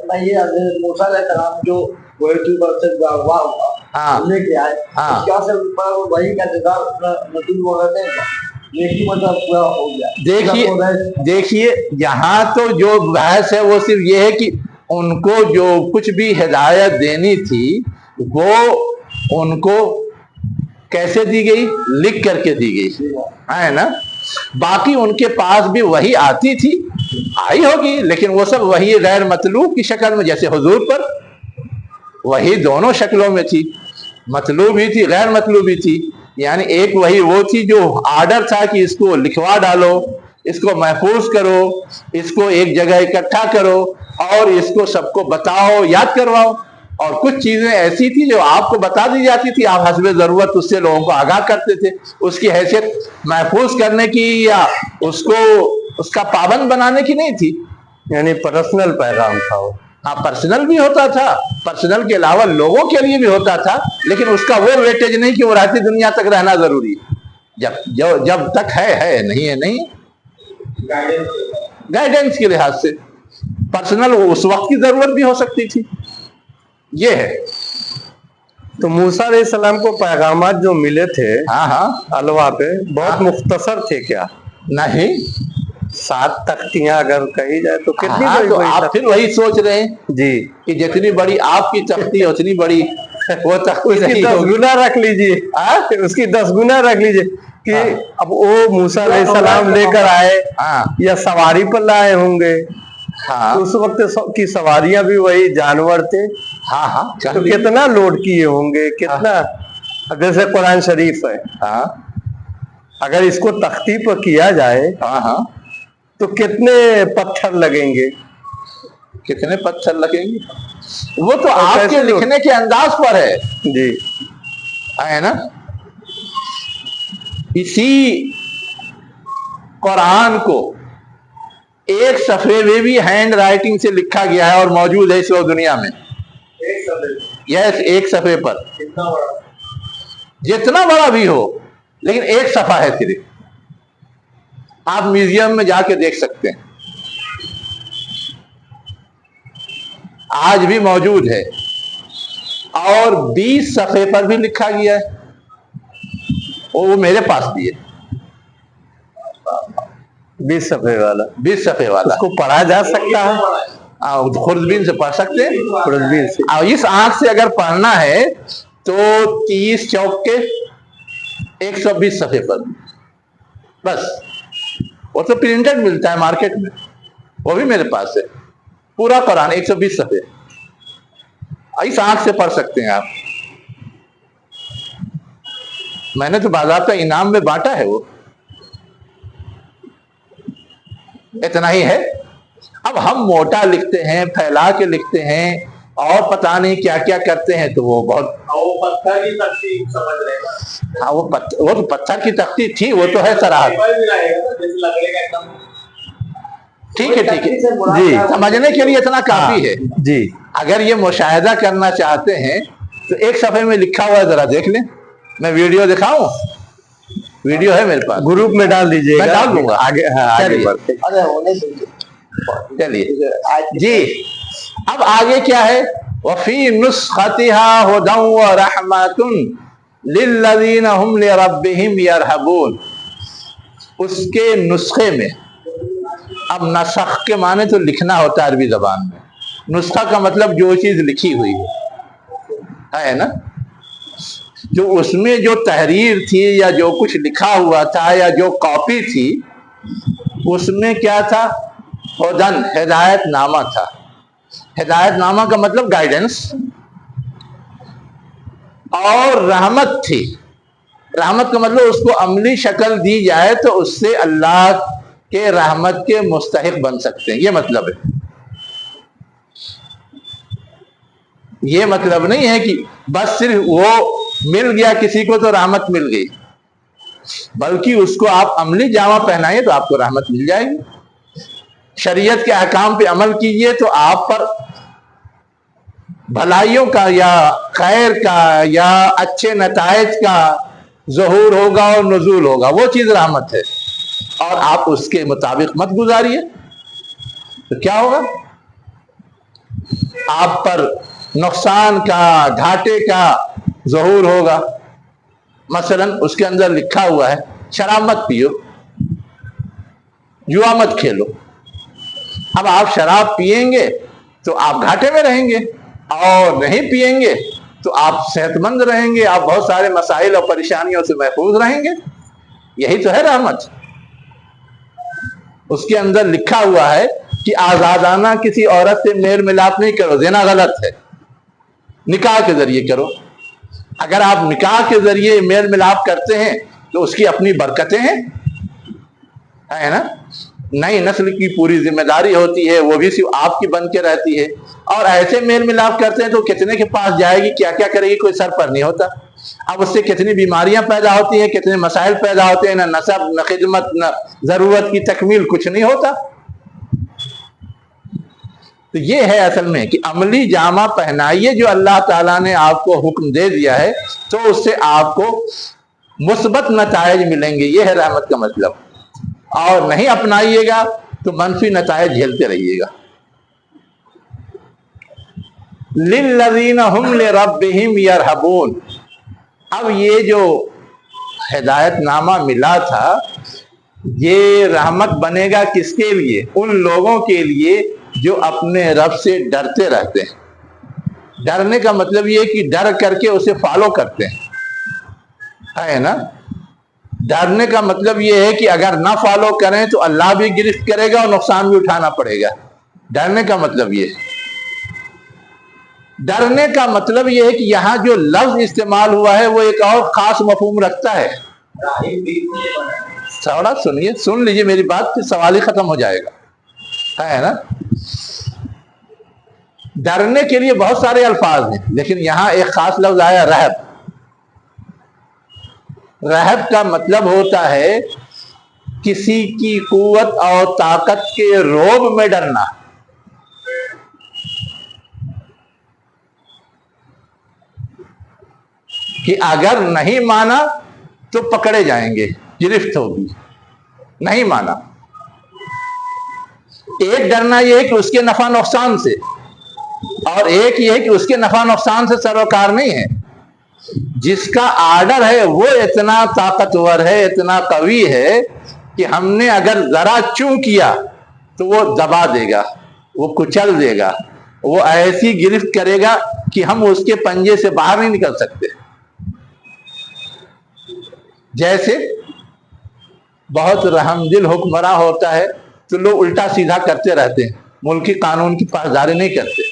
موسیٰ علیہ السلام جو پوئٹری پر سے اغوا ہوا لے کے آئے, کیا سے وہی کا انتظار نتیجہ ہو رہے ہیں, یہی مطلب پورا ہو گیا.
دیکھیے یہاں تو جو بحث ہے وہ صرف یہ ہے کہ ان کو جو کچھ بھی ہدایت دینی تھی وہ ان کو کیسے دی گئی, لکھ کر کے دی گئی ہے نا. باقی ان کے پاس بھی وہی آتی تھی, آئی ہوگی, لیکن وہ سب وہی غیر مطلوب کی شکل میں, جیسے حضور پر وہی دونوں شکلوں میں تھی, مطلوب ہی تھی غیر مطلوبی تھی. یعنی ایک وہی وہ تھی جو آرڈر تھا کہ اس کو لکھوا ڈالو, اس کو محفوظ کرو, اس کو ایک جگہ اکٹھا کرو اور اس کو سب کو بتاؤ, یاد کرواؤ. اور کچھ چیزیں ایسی تھی جو آپ کو بتا دی جاتی تھی, آپ حسب ضرورت اس سے لوگوں کو آگاہ کرتے تھے. اس کی حیثیت محفوظ کرنے کی یا اس کو اس کا پابند بنانے کی نہیں تھی.
یعنی پرسنل پیغام تھا وہ.
ہاں پرسنل بھی ہوتا تھا, پرسنل کے علاوہ لوگوں کے لیے بھی ہوتا تھا, لیکن اس کا وہ ویٹیج نہیں کہ وہ رہتی دنیا تک رہنا ضروری ہے. جب تک ہے, نہیں ہے نہیں. گائیڈنس کے لحاظ سے پرسنل اس وقت کی ضرورت بھی ہو سکتی تھی, یہ ہے.
تو موسیٰ علیہ السلام کو پیغامات جو ملے تھے الوا پہ بہت مختصر تھے کیا؟
نہیں,
7 تختیاں اگر کہی جائے تو کتنی بڑی
تو آپ پھر وہی سوچ رہے ہیں
جی
کہ جتنی بڑی آپ کی تختی ہے اتنی بڑی وہ تختی
اس کی 10 گنا رکھ لیجیے, اس کی 10 گنا رکھ لیجیے کہ اب وہ موسیٰ علیہ السلام لے کر آئے یا سواری پر لائے ہوں گے. اس وقت کی سواریاں بھی وہی جانور تھے. تو کتنا لوڈ کیے ہوں گے, کتنا, جیسے قرآن شریف ہے, اگر اس کو تختی پر کیا جائے تو کتنے پتھر لگیں گے,
کتنے پتھر لگیں گے, وہ تو آپ کے لکھنے کے انداز پر ہے
جی,
ہے نا. اسی قرآن کو ایک صفحے میں بھی ہینڈ رائٹنگ سے لکھا گیا ہے اور موجود ہے اس وقت دنیا میں. یس, ایک صفحے پر, جتنا بڑا بھی ہو, لیکن ایک صفحہ ہے صرف. آپ میوزیم میں جا کے دیکھ سکتے ہیں, آج بھی موجود ہے. اور 20 صفحے پر بھی لکھا گیا ہے, وہ میرے پاس بھی ہے.
20 صفحے والا,
20 صفحے والا.
اس کو پڑھا جا سکتا ہے,
خوردبین سے پڑھ سکتے ہیں.
خوردبین سے,
اور اس آنکھ سے اگر پڑھنا ہے تو 30 چوک کے 120 صفحے پر بس. وہ تو پرنٹڈ ملتا ہے مارکیٹ میں, وہ بھی میرے پاس ہے. پورا قرآن 120 صفحے اس آنکھ سے پڑھ سکتے ہیں آپ. میں نے تو باضابطہ انعام میں بانٹا ہے, وہ اتنا ہی ہے. اب ہم موٹا لکھتے ہیں, پھیلا کے لکھتے ہیں اور پتہ نہیں کیا کیا کرتے ہیں, تو وہ بہت
پتھر کی تختی سمجھ رہے ہیں.
وہ تو پتھر کی تختی تھی, وہ تو ہے سراحت. ٹھیک ہے جی، سمجھنے کے لیے اتنا کافی ہے
جی.
اگر یہ مشاہدہ کرنا چاہتے ہیں تو ایک صفحے میں لکھا ہوا ہے، ذرا دیکھ لیں. میں ویڈیو دکھاؤں؟ ویڈیو ہے میرے پاس،
گروپ میں ڈال دیجیے گا،
میں ڈال دوں گا.
آگے بڑھتے.
چلیے جی، اب آگے کیا ہے؟ وَفِي نُسْخَتِهَا هُدًى وَرَحْمَةٌ لِلَّذِينَ هُمْ لِرَبِّهِمْ يَرْهَبُونَ. اس کے نسخے میں، اب نسخ کے معنی تو لکھنا ہوتا ہے عربی زبان میں. نسخہ کا مطلب جو چیز لکھی ہوئی ہے نا، جو اس میں جو تحریر تھی یا جو کچھ لکھا ہوا تھا یا جو کاپی تھی، اس میں کیا تھا؟ ہدن، ہدایت نامہ تھا. ہدایت نامہ کا مطلب گائیڈنس. اور رحمت تھی. رحمت کا مطلب اس کو عملی شکل دی جائے تو اس سے اللہ کے رحمت کے مستحق بن سکتے ہیں. یہ مطلب ہے. یہ مطلب نہیں ہے کہ بس صرف وہ مل گیا کسی کو تو رحمت مل گئی، بلکہ اس کو آپ عملی جامہ پہنائیے تو آپ کو رحمت مل جائے گی. شریعت کے احکام پہ عمل کیجئے تو آپ پر بھلائیوں کا یا خیر کا یا اچھے نتائج کا ظہور ہوگا اور نزول ہوگا. وہ چیز رحمت ہے. اور آپ اس کے مطابق مت گزاریے تو کیا ہوگا؟ آپ پر نقصان کا، گھاٹے کا ظہور ہوگا. مثلا اس کے اندر لکھا ہوا ہے شراب مت پیو، جوا مت کھیلو. اب آپ شراب پیئیں گے تو آپ گھاٹے میں رہیں گے، اور نہیں پیئیں گے تو آپ صحت مند رہیں گے، آپ بہت سارے مسائل اور پریشانیوں سے محفوظ رہیں گے. یہی تو ہے رحمت. اس کے اندر لکھا ہوا ہے کہ آزادانہ کسی عورت سے میل ملاپ نہیں کرو، زنا غلط ہے. نکاح کے ذریعے کرو. اگر آپ نکاح کے ذریعے میل ملاپ کرتے ہیں تو اس کی اپنی برکتیں ہیں، ہے نا. نئی نسل کی پوری ذمہ داری ہوتی ہے، وہ بھی صرف آپ کی بن کے رہتی ہے. اور ایسے میل ملاپ کرتے ہیں تو کتنے کے پاس جائے گی، کیا کیا کرے گی، کوئی سر پر نہیں ہوتا. اب اس سے کتنی بیماریاں پیدا ہوتی ہیں، کتنے مسائل پیدا ہوتے ہیں، نہ نسب، نہ خدمت، نہ ضرورت کی تکمیل، کچھ نہیں ہوتا. تو یہ ہے اصل میں کہ عملی جامہ پہنائیے جو اللہ تعالیٰ نے آپ کو حکم دے دیا ہے، تو اس سے آپ کو مثبت نتائج ملیں گے. یہ ہے رحمت کا مطلب. اور نہیں اپنائیے گا تو منفی نتائج جھیلتے رہیے گا. لِلَّذِينَ هُمْ لِرَبِّهِمْ يَرْهَبُونَ. اب یہ جو ہدایت نامہ ملا تھا، یہ رحمت بنے گا کس کے لیے؟ ان لوگوں کے لیے جو اپنے رب سے ڈرتے رہتے ہیں. ڈرنے کا مطلب یہ کہ ڈر کر کے اسے فالو کرتے ہیں، ہے نا. ڈرنے کا مطلب یہ ہے کہ اگر نہ فالو کریں تو اللہ بھی گرفت کرے گا اور نقصان بھی اٹھانا پڑے گا. ڈرنے کا مطلب یہ ہے. ڈرنے کا مطلب یہ ہے کہ یہاں جو لفظ استعمال ہوا ہے وہ ایک اور خاص مفہوم رکھتا ہے. تھوڑا سنیے، سن لیجیے میری بات، پھر سوال ہی ختم ہو جائے گا، ہے نا. ڈرنے کے لیے بہت سارے الفاظ ہیں، لیکن یہاں ایک خاص لفظ آیا، رہب. رہب کا مطلب ہوتا ہے کسی کی قوت اور طاقت کے رعب میں ڈرنا. کہ اگر نہیں مانا تو پکڑے جائیں گے، گرفت ہوگی. نہیں مانا. ایک ڈرنا یہ ہے کہ اس کے نفع نقصان سے، اور ایک یہ ہے کہ اس کے نفع نقصان سے سروکار نہیں ہے. جس کا آرڈر ہے وہ اتنا طاقتور ہے، اتنا قوی ہے کہ ہم نے اگر ذرا چوں کیا تو وہ دبا دے گا، وہ کچل دے گا، وہ ایسی گرفت کرے گا کہ ہم اس کے پنجے سے باہر نہیں نکل سکتے. جیسے بہت رحم دل حکمراں ہوتا ہے تو لوگ الٹا سیدھا کرتے رہتے ہیں، ملکی قانون کی پاسداری نہیں کرتے.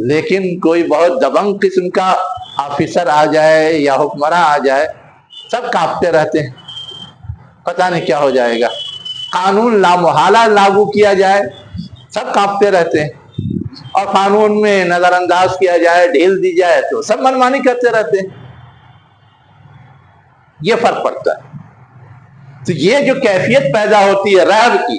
لیکن کوئی بہت دبنگ قسم کا آفیسر آ جائے یا حکمراں آ جائے، سب کانپتے رہتے ہیں، پتہ نہیں کیا ہو جائے گا. قانون لامحالہ لاگو کیا جائے، سب کانپتے رہتے ہیں. اور قانون میں نظر انداز کیا جائے، ڈھیل دی جائے تو سب منمانی کرتے رہتے ہیں. یہ فرق پڑتا ہے. تو یہ جو کیفیت پیدا ہوتی ہے رعب کی،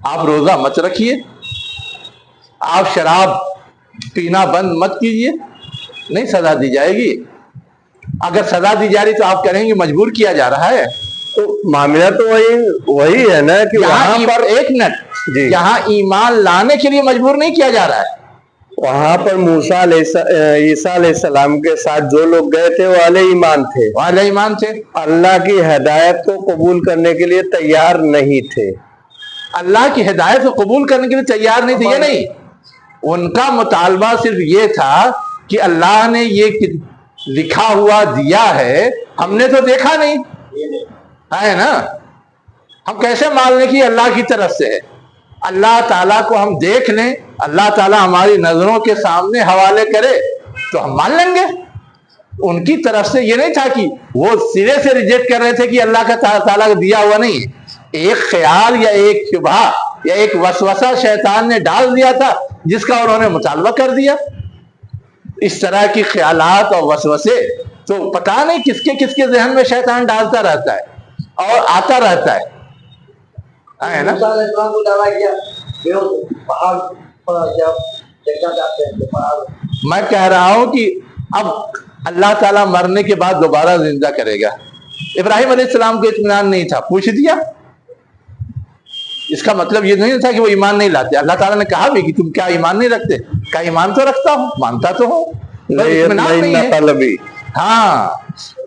آپ روزہ مت رکھیے، آپ شراب پینا بند مت کیجیے، نہیں سزا دی جائے گی۔ اگر سزا دی جا رہی تو آپ کہیں گے مجبور کیا جا رہا ہے۔
تو معاملہ تو وہی ہے نا کہ
یہاں پر ایک منٹ، یہاں ایمان لانے کے لیے مجبور نہیں کیا جا رہا ہے۔
وہاں پر عیسیٰ علیہ السلام کے ساتھ جو لوگ گئے تھے وہ اہل ایمان تھے،
اہل ایمان تھے،
اللہ کی ہدایت کو قبول کرنے کے لیے تیار نہیں تھے،
اللہ کی ہدایت کو قبول کرنے کے لیے تیار نہیں تھے۔ یہ نہیں، ان کا مطالبہ صرف یہ تھا کہ اللہ نے یہ لکھا ہوا دیا ہے، ہم نے تو دیکھا نہیں ہے نا، ہم کیسے مان لیں کہ اللہ کی طرف سے ہے؟ اللہ تعالیٰ کو ہم دیکھ لیں، اللہ تعالیٰ ہماری نظروں کے سامنے حوالے کرے تو ہم مان لیں گے۔ ان کی طرف سے یہ نہیں تھا کہ وہ سرے سے ریجیکٹ کر رہے تھے کہ اللہ کا تعالیٰ کو دیا ہوا نہیں ہے، ایک خیال یا ایک شبہ یا ایک وسوسہ شیطان نے ڈال دیا تھا جس کا انہوں نے مطالبہ کر دیا۔ اس طرح کی خیالات اور وسوسے تو پتہ نہیں کس کے ذہن میں شیطان ڈالتا رہتا ہے اور آتا رہتا ہے نا۔ میں کہہ رہا ہوں کہ اب اللہ تعالیٰ مرنے کے بعد دوبارہ زندہ کرے گا۔ ابراہیم علیہ السلام کو اطمینان نہیں تھا، پوچھ دیا، اس کا مطلب یہ نہیں تھا کہ وہ ایمان نہیں لاتے۔ اللہ تعالیٰ نے کہا بھی کہ تم کیا ایمان نہیں رکھتے؟ کہا ایمان تو رکھتا ہوں، مانتا تو ہوں، اطمینان نہیں ہے۔ ہاں،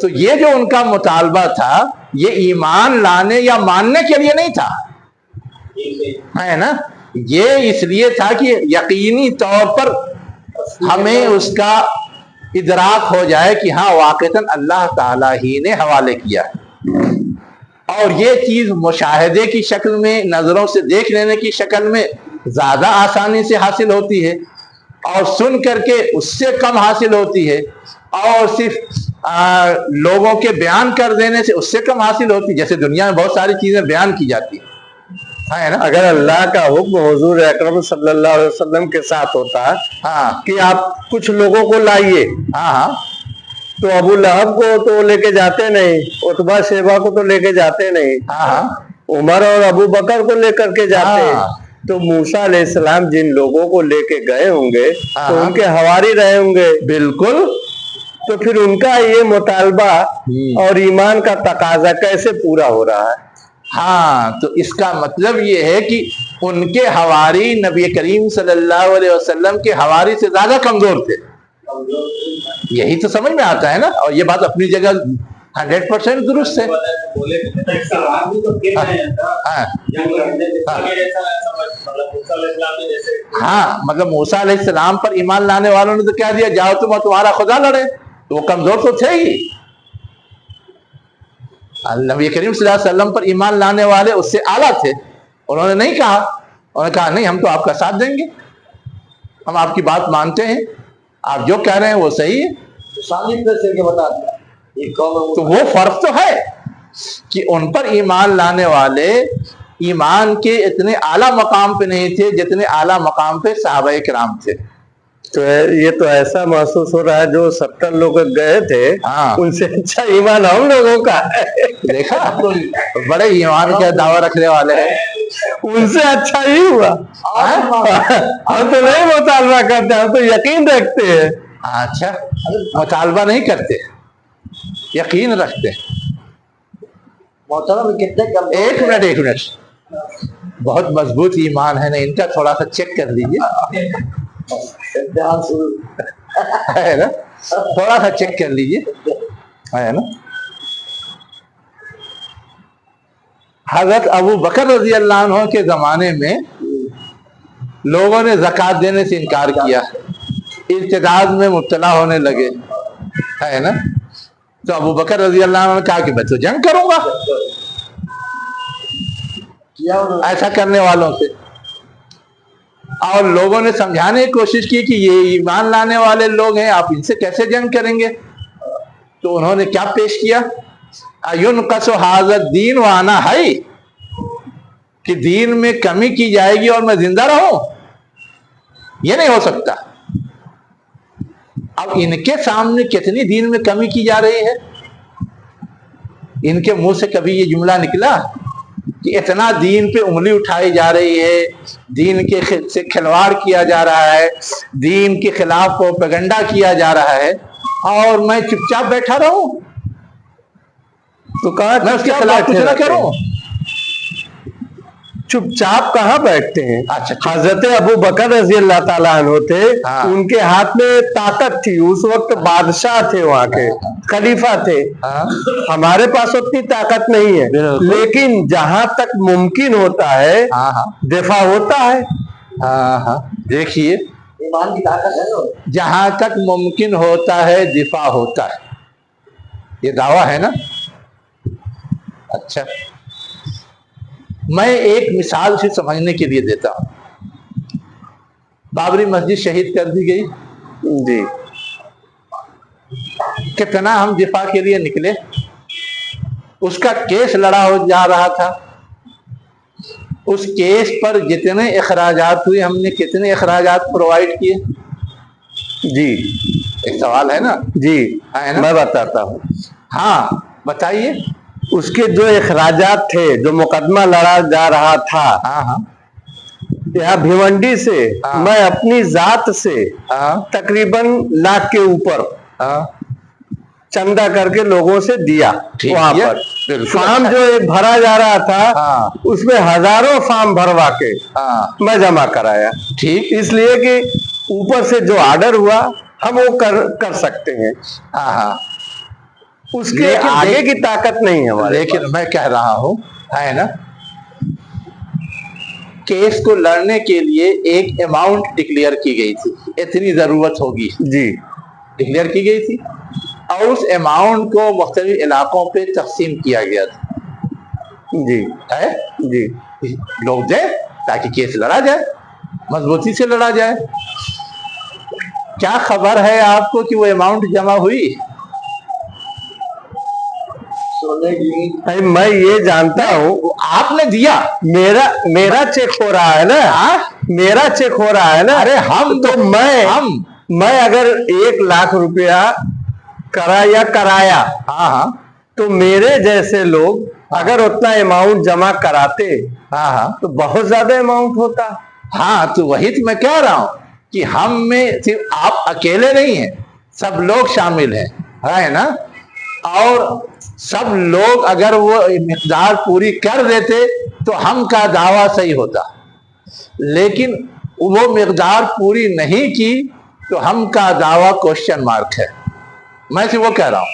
تو یہ جو ان کا مطالبہ تھا یہ ایمان لانے یا ماننے کے لیے نہیں تھا، ہے نا، یہ اس لیے تھا کہ یقینی طور پر ہمیں اس کا ادراک ہو جائے کہ ہاں واقعتاً اللہ تعالیٰ ہی نے حوالے کیا، اور یہ چیز مشاہدے کی شکل میں، نظروں سے دیکھ لینے کی شکل میں زیادہ آسانی سے حاصل ہوتی ہے، اور سن کر کے اس سے کم حاصل ہوتی ہے، اور صرف لوگوں کے بیان کر دینے سے اس سے کم حاصل ہوتی ہے۔ جیسے دنیا میں بہت ساری چیزیں بیان کی جاتی ہیں، ہے نا۔
اگر اللہ کا حکم حضور اکرم صلی اللہ علیہ وسلم کے ساتھ ہوتا کہ آپ کچھ لوگوں کو لائیے، تو ابو لہب کو تو لے کے جاتے نہیں، عتبہ شیبہ کو تو لے کے جاتے نہیں، عمر اور ابو بکر کو لے کر کے جاتے۔ تو موسیٰ علیہ السلام جن لوگوں کو لے کے گئے ہوں گے تو ان کے حواری رہے ہوں گے،
بالکل،
تو پھر ان کا یہ مطالبہ اور ایمان کا تقاضا کیسے پورا ہو رہا ہے؟
ہاں، تو اس کا مطلب یہ ہے کہ ان کے حواری نبی کریم صلی اللہ علیہ وسلم کے حواری سے زیادہ کمزور تھے۔ یہی تو سمجھ میں آتا ہے نا، اور یہ بات اپنی جگہ 100% درست ہے۔ ہاں، مگر موسیٰ علیہ السلام پر ایمان لانے والوں نے تو کیا دیا، جاؤ تم اور تمہارا خدا لڑے، تو وہ کمزور تو تھے ہی۔ نبی کریم صلی اللہ علیہ وسلم پر ایمان لانے والے اس سے اعلیٰ تھے، انہوں نے نہیں کہا، انہوں نے کہا نہیں ہم تو آپ کا ساتھ دیں گے، ہم آپ کی بات مانتے ہیں، آپ جو کہہ رہے ہیں وہ صحیح ہے۔ تو وہ فرق تو ہے کہ ان پر ایمان لانے والے ایمان کے اتنے اعلیٰ مقام پہ نہیں تھے جتنے اعلیٰ مقام پہ صحابہ کرام تھے۔
تو یہ تو ایسا محسوس ہو رہا ہے جو 70 لوگ گئے تھے ان سے اچھا ایمان ہم لوگوں کا ہے۔
دیکھا، بڑے ایمان کا دعویٰ رکھنے والے ہیں،
ان سے اچھا ہی ہوا۔ ہم تو نہیں مطالبہ کرتے، ہم تو یقین رکھتے ہیں۔
اچھا، مطالبہ نہیں کرتے، یقین رکھتے۔ ایک منٹ، بہت مضبوط ایمان ہے نا ان کا، تھوڑا سا چیک کر لیجیے، ہے نا، تھوڑا سا چیک کر لیجیے، ہے نا۔ حضرت ابو بکر رضی اللہ عنہ کے زمانے میں لوگوں نے زکوٰۃ دینے سے انکار کیا، ارتداد میں مبتلا ہونے لگے، ہے نا۔ تو ابو بکر رضی اللہ عنہ نے کہا کہ میں تو جنگ کروں گا ایسا کرنے والوں سے، اور لوگوں نے سمجھانے کی کوشش کی کہ یہ ایمان لانے والے لوگ ہیں، آپ ان سے کیسے جنگ کریں گے؟ تو انہوں نے کیا پیش کیا، اَيُنْقَصُ هَذَا الدِّينُ وَأَنَا حَيٌّ، کہ دین میں کمی کی جائے گی اور میں زندہ رہوں، یہ نہیں ہو سکتا۔ اب ان کے سامنے کتنی دین میں کمی کی جا رہی ہے، ان کے منہ سے کبھی یہ جملہ نکلا کہ اتنا دین پہ انگلی اٹھائی جا رہی ہے، دین کے سے کھلواڑ کیا جا رہا ہے، دین کے خلاف پروپیگنڈا کیا جا رہا ہے، اور میں چپ چاپ بیٹھا رہوں؟
تو کہاں
میں اس کے خلاف کچھ نہ کروں؟
چپ چاپ کہاں بیٹھتے ہیں؟ حضرت ابو بکر رضی اللہ تعالیٰ عنہ تھے، ان کے ہاتھ میں طاقت تھی، اس وقت بادشاہ تھے، وہاں کے خلیفہ تھے۔ ہمارے پاس اتنی طاقت نہیں ہے، لیکن جہاں تک ممکن ہوتا ہے دفاع ہوتا ہے۔
دیکھیے،
ایمان کی طاقت ہے،
جہاں تک ممکن ہوتا ہے دفاع ہوتا ہے، یہ دعویٰ ہے نا۔ اچھا، میں ایک مثال سے سمجھنے کے لیے دیتا ہوں۔ بابری مسجد شہید کر دی گئی
جی،
کتنا ہم دفاع کے لیے نکلے، اس کا کیس لڑا ہو جا رہا تھا، اس کیس پر جتنے اخراجات ہوئے ہم نے کتنے اخراجات پرووائڈ کیے؟
جی
ایک سوال ہے نا۔
جی میں بتاتا ہوں۔
ہاں بتائیے۔
اس کے جو اخراجات تھے، جو مقدمہ لڑا جا رہا تھا یہاں بھیونڈی سے، میں اپنی ذات سے تقریباً 1 لاکھ کے اوپر چندہ کر کے لوگوں سے دیا۔ وہاں پر فارم جو بھرا جا رہا تھا، اس میں ہزاروں فارم بھروا کے میں جمع کرایا۔
ٹھیک،
اس لیے کہ اوپر سے جو آرڈر ہوا ہم وہ کر سکتے ہیں۔ اس کے آگے کی طاقت نہیں ہے ہمارے۔
لیکن میں کہہ رہا ہوں، ہے نا، کیس کو لڑنے کے لیے ایک اماؤنٹ ڈکلیئر کی گئی تھی، اتنی ضرورت ہوگی،
جی
ڈکلیئر کی گئی تھی، اور اس اماؤنٹ کو مختلف علاقوں پہ تقسیم کیا گیا تھا۔
جی
ہے
جی،
لوگ دیں تاکہ کیس لڑا جائے، مضبوطی سے لڑا جائے۔ کیا خبر ہے آپ کو کہ وہ اماؤنٹ جمع ہوئی؟
میں یہ جانتا ہوں
آپ نے دیا،
میرا چیک ہو رہا ہے نا، میرا چیک ہو رہا ہے نا۔
ارے
میں اگر 1 لاکھ روپیہ کرایا تو میرے جیسے لوگ اگر اتنا اماؤنٹ جمع کراتے تو بہت زیادہ اماؤنٹ ہوتا۔
ہاں، تو وہی تو میں کہہ رہا ہوں کہ ہم میں صرف آپ اکیلے نہیں ہیں، سب لوگ شامل ہیں، ہے نا۔ اور سب لوگ اگر وہ مقدار پوری کر دیتے تو ہم کا دعویٰ صحیح ہوتا، لیکن وہ مقدار پوری نہیں کی تو ہم کا دعویٰ کوشچن مارک ہے۔ میں سے وہ کہہ رہا ہوں،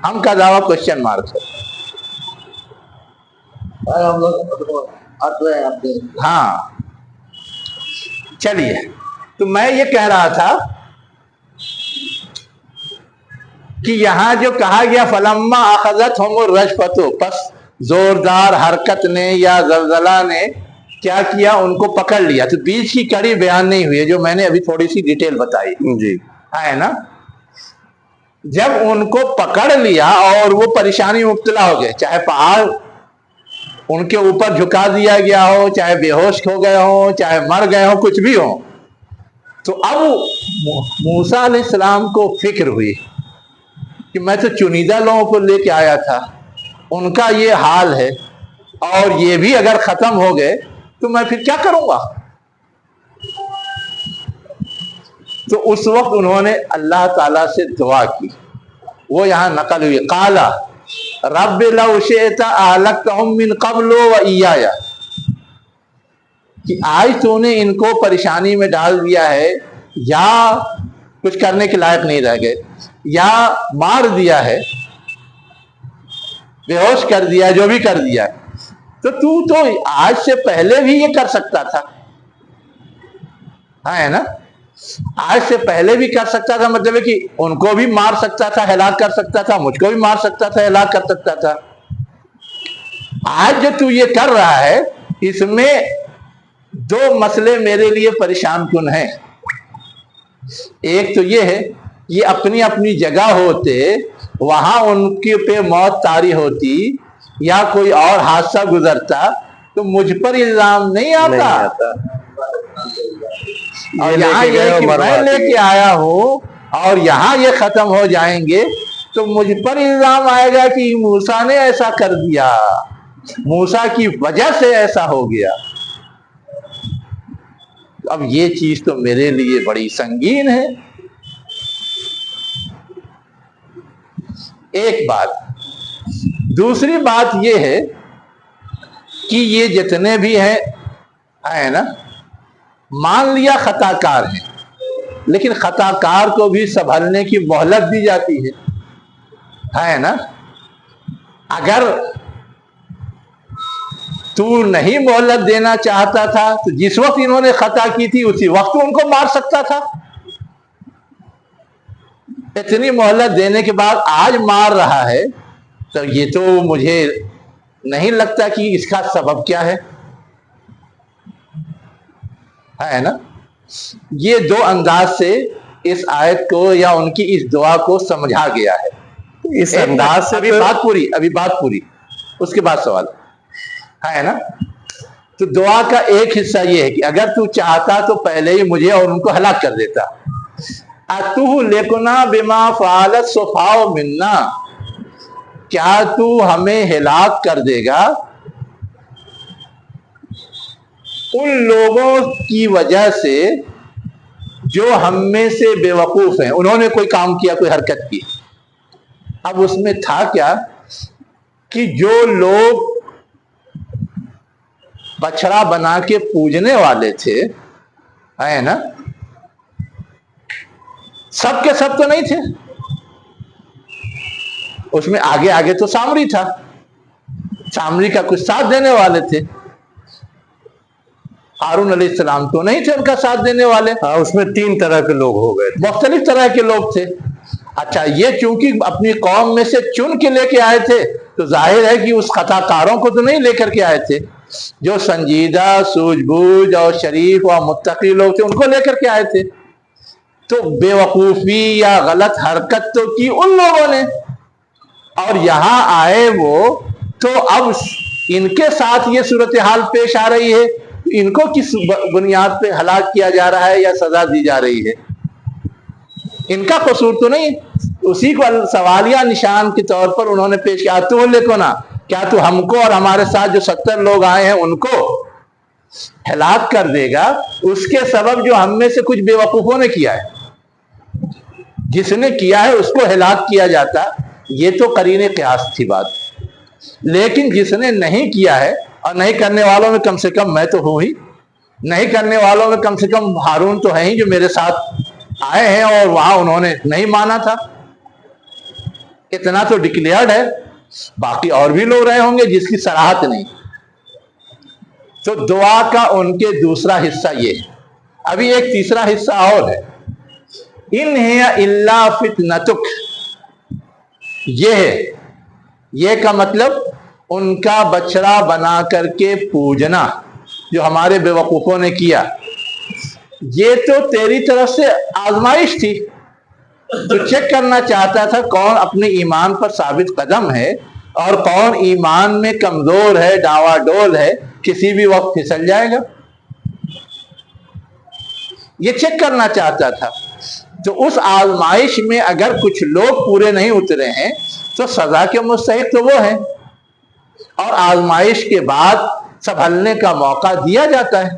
ہم کا دعویٰ کوشچن مارک ہے۔ ہاں چلیے، تو میں یہ کہہ رہا تھا کہ یہاں جو کہا گیا فلما اخذتہم الرجفۃ، پس زوردار حرکت نے یا زلزلہ نے کیا کیا، ان کو پکڑ لیا۔ تو بیچ کی کڑی بیان نہیں ہوئی ہے، جو میں نے ابھی تھوڑی سی ڈیٹیل بتائی،
جی
ہے نا۔ جب ان کو پکڑ لیا اور وہ پریشانی مبتلا ہو گئے، چاہے پہاڑ ان کے اوپر جھکا دیا گیا ہو، چاہے بے ہوش ہو گئے ہوں، چاہے مر گئے ہوں، کچھ بھی ہو، تو اب موسیٰ علیہ السلام کو فکر ہوئی کہ میں تو چنیدہ لوگوں کو لے کے آیا تھا، ان کا یہ حال ہے، اور یہ بھی اگر ختم ہو گئے تو میں پھر کیا کروں گا؟ تو اس وقت انہوں نے اللہ تعالیٰ سے دعا کی، وہ یہاں نقل ہوئی، قال رب لو شئت اہلکتہم من قبل و ایایا، کہ آج تو نے ان کو پریشانی میں ڈال دیا ہے، یا کچھ کرنے کے لائق نہیں رہ گئے، یا مار دیا ہے، بے ہوش کر دیا، جو بھی کر دیا ہے، تو آج سے پہلے بھی یہ کر سکتا تھا، ہے نا۔ آج سے پہلے بھی کر سکتا تھا، مطلب ہے کہ ان کو بھی مار سکتا تھا، ہلاک کر سکتا تھا، مجھ کو بھی مار سکتا تھا، ہلاک کر سکتا تھا۔ آج جو تو یہ کر رہا ہے، اس میں 2 مسئلے میرے لیے پریشان کن ہیں۔ ایک تو یہ ہے، یہ اپنی اپنی جگہ ہوتے، وہاں ان کے پہ موت طاری ہوتی یا کوئی اور حادثہ گزرتا تو مجھ پر الزام نہیں آتا، اور یہاں یہ کہ میں لے کے آیا ہوں اور یہاں یہ ختم ہو جائیں گے تو مجھ پر الزام آئے گا کہ موسیٰ نے ایسا کر دیا۔ موسیٰ کی وجہ سے ایسا ہو گیا. اب یہ چیز تو میرے لیے بڑی سنگین ہے. ایک بات. دوسری بات یہ ہے کہ یہ جتنے بھی ہیں نا، مان لیا خطا کار ہیں، لیکن خطا کار کو بھی سنبھلنے کی مہلت دی جاتی ہے نا. اگر تو نہیں مہلت دینا چاہتا تھا تو جس وقت انہوں نے خطا کی تھی اسی وقت ان کو مار سکتا تھا. اتنی مہلت دینے کے بعد آج مار رہا ہے، تو یہ تو مجھے نہیں لگتا کہ اس کا سبب کیا ہے نا. یہ دو انداز سے اس آیت کو یا ان کی اس دعا کو سمجھا گیا ہے. اس انداز سے ابھی بات پوری اس کے بعد سوال ہے نا. تو دعا کا ایک حصہ یہ ہے کہ اگر تو چاہتا تو پہلے ہی مجھے اور ان کو ہلاک کر دیتا. اتہلکنا بما فعل السفہاء منا، کیا تو ہمیں ہلاک کر دے گا ان لوگوں کی وجہ سے جو ہم میں سے بے وقوف ہیں. انہوں نے کوئی کام کیا، کوئی حرکت کی. اب اس میں تھا کیا کہ جو لوگ بچڑا بنا کے پوجنے والے تھے ہے نا، سب کے سب تو نہیں تھے. اس میں آگے آگے تو سامری تھا، سامری کا کچھ ساتھ دینے والے تھے. ہارون علیہ السلام تو نہیں تھے ان کا ساتھ دینے والے.
اس میں 3 طرح کے لوگ ہو گئے،
مختلف طرح کے لوگ تھے. اچھا، یہ چونکہ اپنی قوم میں سے چن کے لے کے آئے تھے تو ظاہر ہے کہ اس خطا کاروں کو تو نہیں لے کر کے آئے تھے. جو سنجیدہ، سوجھ بوجھ اور شریف اور متقی لوگ تھے ان کو لے کر کے آئے تھے. تو بے وقوفی یا غلط حرکت تو کی ان لوگوں نے، اور یہاں آئے وہ تو اب ان کے ساتھ یہ صورتحال پیش آ رہی ہے. ان کو کس بنیاد پہ ہلاک کیا جا رہا ہے یا سزا دی جا رہی ہے؟ ان کا قصور تو نہیں. اسی کو سوالیہ نشان کے طور پر انہوں نے پیش کیا. تو لیکو نا، کیا تو ہم کو اور ہمارے ساتھ جو 70 لوگ آئے ہیں ان کو ہلاک کر دے گا اس کے سبب جو ہم میں سے کچھ بے وقوفوں نے کیا ہے. جس نے کیا ہے اس کو ہلاک کیا جاتا. یہ تو قرین قیاس تھی بات. لیکن جس نے نہیں کیا ہے، اور نہیں کرنے والوں میں کم سے کم میں تو ہوں ہی، نہیں کرنے والوں میں کم سے کم ہارون تو ہے ہی جو میرے ساتھ آئے ہیں اور وہاں انہوں نے نہیں مانا تھا. اتنا تو ڈکلیئرڈ ہے. باقی اور بھی لوگ رہے ہوں گے جس کی صراحت نہیں. تو دعا کا ان کے دوسرا حصہ یہ ہے. ابھی ایک تیسرا حصہ اور ہے. ان ہے الا فتنتک، یہ ہے. یہ کا مطلب ان کا بچڑا بنا کر کے پوجنا جو ہمارے بے وقوفوں نے کیا، یہ تو تیری طرف سے آزمائش تھی. تو چیک کرنا چاہتا تھا کون اپنے ایمان پر ثابت قدم ہے اور کون ایمان میں کمزور ہے، ڈاوا ڈول ہے، کسی بھی وقت پھسل جائے گا. یہ چیک کرنا چاہتا تھا. تو اس آزمائش میں اگر کچھ لوگ پورے نہیں اترے ہیں تو سزا کے مستحق تو وہ ہیں، اور آزمائش کے بعد سنبھلنے کا موقع دیا جاتا ہے.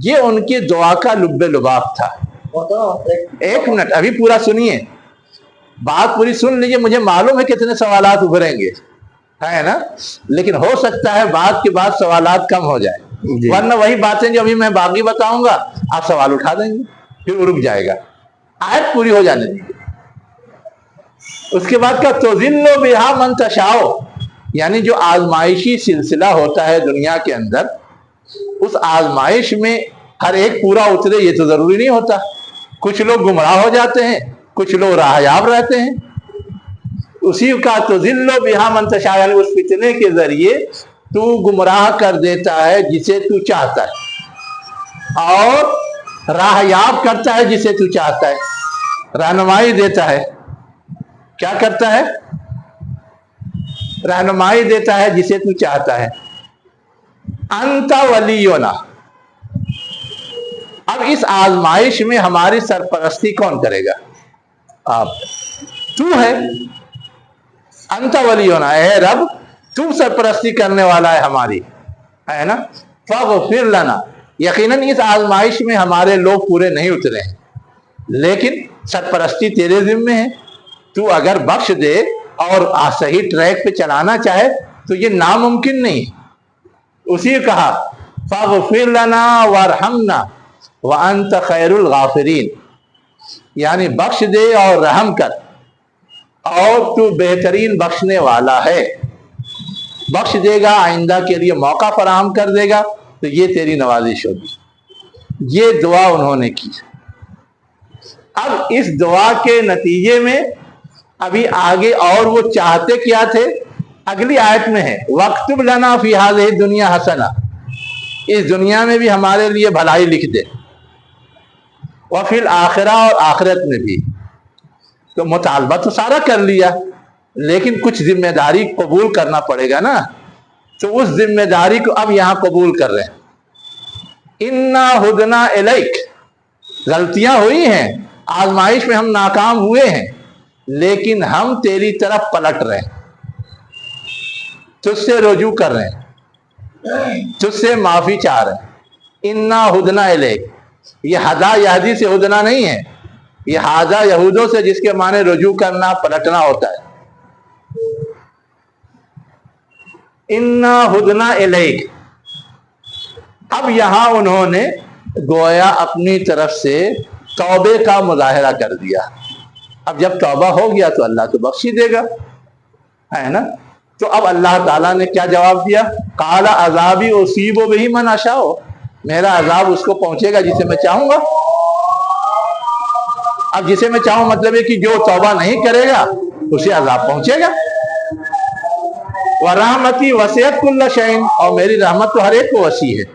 یہ ان کی دعا کا لب لباب تھا. ایک منٹ ابھی پورا سنیے، بات پوری سن لیجئے. مجھے معلوم ہے کتنے سوالات ابھریں گے ہے نا، لیکن ہو سکتا ہے بات کے بعد سوالات کم ہو جائے. ورنہ وہی باتیں جو ابھی میں باقی بتاؤں گا آپ سوال اٹھا دیں گے، پھر رک جائے گا. آیت پوری ہو جانے دیجیے. اس کے بعد کا تُذِلُّ بِهَا مَن تَشَاءُ، یعنی جو آزمائشی سلسلہ ہوتا ہے دنیا کے اندر، اس آزمائش میں ہر ایک پورا اترے یہ تو ضروری نہیں ہوتا. کچھ لوگ گمراہ ہو جاتے ہیں، کچھ لوگ راہیاب رہتے ہیں. اسی کا تُذِلُّ بِهَا مَن تَشَاءُ، یعنی اس فتنے کے ذریعے تو گمراہ کر دیتا ہے جسے تو چاہتا ہے، اور راہیاب کرتا ہے جسے تو چاہتا ہے، رہنمائی دیتا ہے. کیا کرتا ہے؟ رہنمائی دیتا ہے جسے تو چاہتا ہے. انت ولینا. اب اس آزمائش میں ہماری سرپرستی کون کرے گا؟ آپ. تو ہے. انت ولینا، اے رب تو سرپرستی کرنے والا ہے ہماری، ہے نا. فاغفر لنا، یقیناً اس آزمائش میں ہمارے لوگ پورے نہیں اترے ہیں، لیکن سرپرستی تیرے ذمے ہے. تو اگر بخش دے اور صحیح ٹریک پہ چلانا چاہے تو یہ ناممکن نہیں. اسی کہا فاغفر لنا وارحمنا وانت خیر الغافرین، یعنی بخش دے اور رحم کر، اور تو بہترین بخشنے والا ہے. بخش دے گا، آئندہ کے لیے موقع فراہم کر دے گا، تو یہ تیری نوازش ہوگی. یہ دعا انہوں نے کی. اب اس دعا کے نتیجے میں ابھی آگے اور وہ چاہتے کیا تھے، اگلی آیت میں ہے وَاكْتُبْ لَنَا فِي هَذِهِ الدُّنْيَا حَسَنَةً، اس دنیا میں بھی ہمارے لیے بھلائی لکھ دے، وَفِي الْآخِرَةِ، اور آخرت میں بھی. تو مطالبہ تو سارا کر لیا، لیکن کچھ ذمہ داری قبول کرنا پڑے گا نا. تو اس ذمہ داری کو اب یہاں قبول کر رہے ہیں. اِنَّا هُدْنَا إِلَيْكَ، غلطیاں ہوئی ہیں، آزمائش میں ہم ناکام ہوئے ہیں، لیکن ہم تیری طرف پلٹ رہے ہیں، تجھ سے رجوع کر رہے ہیں، تجھ سے معافی چاہ رہے ہیں. اِنَّا هُدْنَا إِلَيْكَ، یہ ہدا یہدی سے ہدنا نہیں ہے، یہ ہاذا یہودوں سے، جس کے معنی رجوع کرنا، پلٹنا ہوتا ہے. اِنَّا هُدْنَا إِلَيْكَ، اب یہاں انہوں نے گویا اپنی طرف سے توبے کا مظاہرہ کر دیا. اب جب توبہ ہو گیا تو اللہ تو بخش ہی دے گا، ہے نا. تو اب اللہ تعالیٰ نے کیا جواب دیا؟ قَالَ عَذَابِي أُصِيبُ بِهِ مَنْ أَشَاءُ، میرا عذاب اس کو پہنچے گا جسے میں چاہوں گا. اب جسے میں چاہوں مطلب ہے کہ جو توبہ نہیں کرے گا اسے عذاب پہنچے گا. وَرَحْمَتِي وَسِعَتْ كُلَّ شَيْءٍ، اور میری رحمت تو ہر ایک کو وسیع ہے.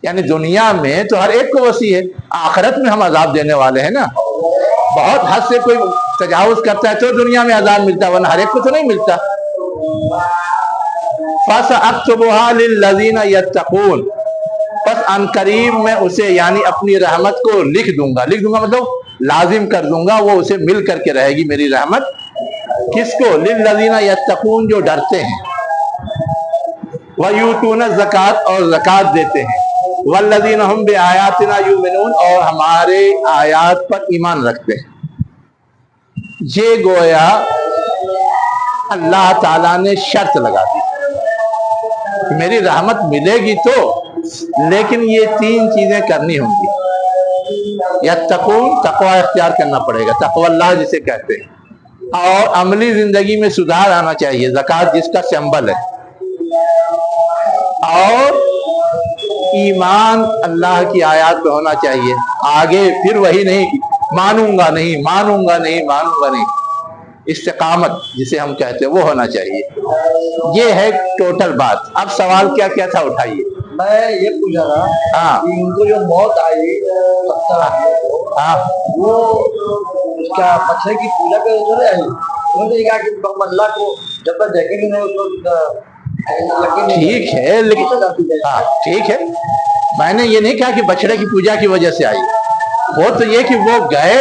یعنی دنیا میں تو ہر ایک کو وسیع ہے، آخرت میں ہم عذاب دینے والے ہیں نا. بہت حد سے کوئی تجاوز کرتا ہے تو دنیا میں عذاب ملتا ہے، ورنہ ہر ایک کو تو نہیں ملتا. فَسَأَكْتُبُهَا لِلَّذِينَ يَتَّقُونَ، پس ان قریب میں اسے یعنی اپنی رحمت کو لکھ دوں گا. لکھ دوں گا مطلب لازم کر دوں گا، وہ اسے مل کر کے رہے گی میری رحمت. کس کو؟ لِلَّذِينَ يَتَّقُونَ، جو ڈرتے ہیں. وَيُؤْتُونَ الزَّكَاةَ، اور زکوٰۃ دیتے ہیں. وَالَّذِينَ هُمْ بِآيَاتِنَا يُؤْمِنُونَ، اور ہمارے آیات پر ایمان رکھتے ہیں. یہ گویا اللہ تعالیٰ نے شرط لگا دی کہ میری رحمت ملے گی تو، لیکن یہ تین چیزیں کرنی ہوں گی. یتقون، تقوی اختیار کرنا پڑے گا، تقوی اللہ جسے کہتے ہیں. اور عملی زندگی میں سدھار آنا چاہیے، زکوٰۃ جس کا سمبل ہے. اور ایمان اللہ کی آیات پہ ہونا چاہیے. آگے پھر وہی نہیں، مانوں گا نہیں، مانوں گا نہیں، مانوں گا نہیں. استقامت جسے ہم کہتے ہیں وہ ہونا چاہیے. یہ ہے ٹوٹل بات. اب سوال کیا کیا تھا اٹھائیے.
میں یہ پوچھا تھا کہ ان کو جو موت آئی وہ کیا بچے کی پوجا پہ چلے آئی؟ انہوں نے کہا کہ ہم اللہ کو جب تک دیکھیں گے نہیں اس کو.
ٹھیک ہے، لیکن ٹھیک ہے، میں نے یہ نہیں کہا کہ بچڑے کی پوجا کی وجہ سے آئی. وہ تو یہ کہ وہ گئے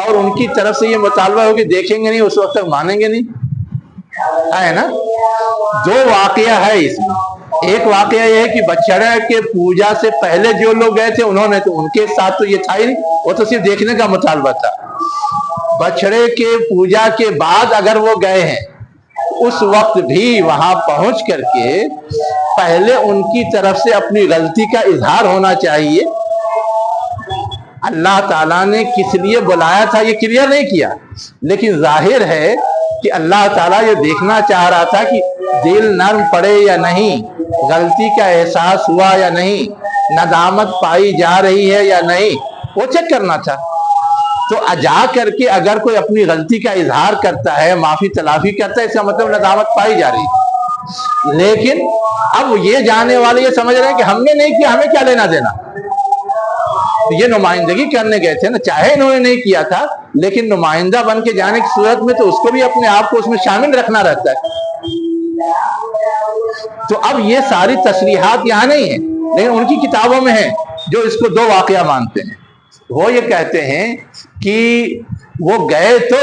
اور ان کی طرف سے یہ مطالبہ ہو کہ دیکھیں گے نہیں، اس وقت تک مانیں گے نہیں، ہے نا. دو واقعہ ہے اس میں. ایک واقعہ یہ ہے کہ بچڑے کے پوجا سے پہلے جو لوگ گئے تھے انہوں نے تو ان کے ساتھ تو یہ تھا ہی نہیں، وہ تو صرف دیکھنے کا مطالبہ تھا. بچڑے کے پوجا کے بعد اگر وہ گئے ہیں، اس وقت بھی وہاں پہنچ کر کے پہلے ان کی طرف سے اپنی غلطی کا اظہار ہونا چاہیے. اللہ تعالیٰ نے کس لیے بلایا تھا یہ کلیئر نہیں کیا، لیکن ظاہر ہے کہ اللہ تعالیٰ یہ دیکھنا چاہ رہا تھا کہ دل نرم پڑے یا نہیں، غلطی کا احساس ہوا یا نہیں، ندامت پائی جا رہی ہے یا نہیں، وہ چیک کرنا تھا. تو جا کر کے اگر کوئی اپنی غلطی کا اظہار کرتا ہے، معافی تلافی کرتا ہے، اس کا مطلب ندامت پائی جا رہی ہے. لیکن اب یہ جانے والے یہ سمجھ رہے ہیں کہ ہم نے نہیں کیا، ہمیں کیا لینا دینا. یہ نمائندگی کرنے گئے تھے نا، چاہے انہوں نے نہیں کیا تھا، لیکن نمائندہ بن کے جانے کی صورت میں تو اس کو بھی اپنے آپ کو اس میں شامل رکھنا رہتا ہے. تو اب یہ ساری تصریحات یہاں نہیں ہیں، لیکن ان کی کتابوں میں ہیں جو اس کو دو واقعہ مانتے ہیں. وہ یہ کہتے ہیں کہ وہ گئے تو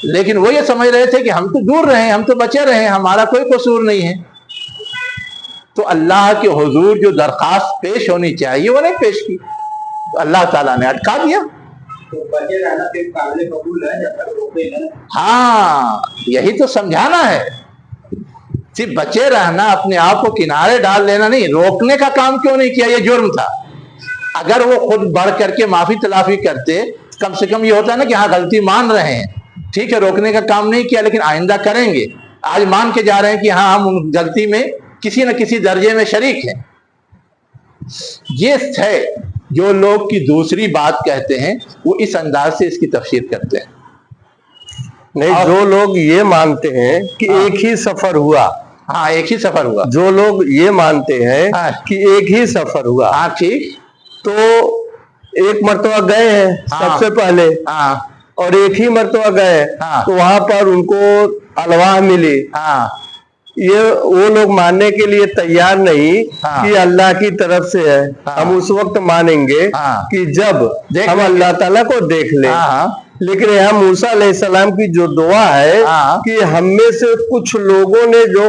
لیکن وہ یہ سمجھ رہے تھے کہ ہم تو دور رہے، ہم تو بچے رہے، ہمارا کوئی قصور نہیں ہے. تو اللہ کے حضور جو درخواست پیش ہونی چاہیے وہ نہیں پیش کی، تو اللہ تعالیٰ نے اٹکا دیا. ہاں یہی تو سمجھانا ہے، صرف بچے رہنا، اپنے آپ کو کنارے ڈال لینا نہیں. روکنے کا کام کیوں نہیں کیا؟ یہ جرم تھا. اگر وہ خود بڑھ کر کے معافی تلافی کرتے، کم سے کم یہ ہوتا ہے نا کہ ہاں غلطی مان رہے ہیں، ٹھیک ہے روکنے کا کام نہیں کیا لیکن آئندہ کریں گے. آج مان کے جا رہے ہیں کہ ہاں ہم غلطی میں کسی نہ کسی درجے میں شریک ہیں. یہ ہے جو لوگ کی دوسری بات کہتے ہیں وہ اس انداز سے اس کی تفسیر کرتے ہیں.
نہیں، جو لوگ یہ مانتے ہیں کہ ایک ہی سفر ہوا،
ہاں ایک ہی سفر ہوا،
جو لوگ یہ مانتے ہیں کہ ایک ہی سفر ہوا،
ہاں ٹھیک،
تو ایک مرتبہ گئے ہیں سب سے پہلے، اور ایک ہی مرتبہ گئے تو وہاں پر ان کو الواح ملی. یہ وہ لوگ ماننے کے لیے تیار نہیں کہ اللہ کی طرف سے ہے. ہم اس وقت مانیں گے کہ جب ہم اللہ تعالیٰ کو دیکھ لیں. لیکن یہاں موسیٰ علیہ السلام کی جو دعا ہے کہ ہم میں سے کچھ لوگوں نے جو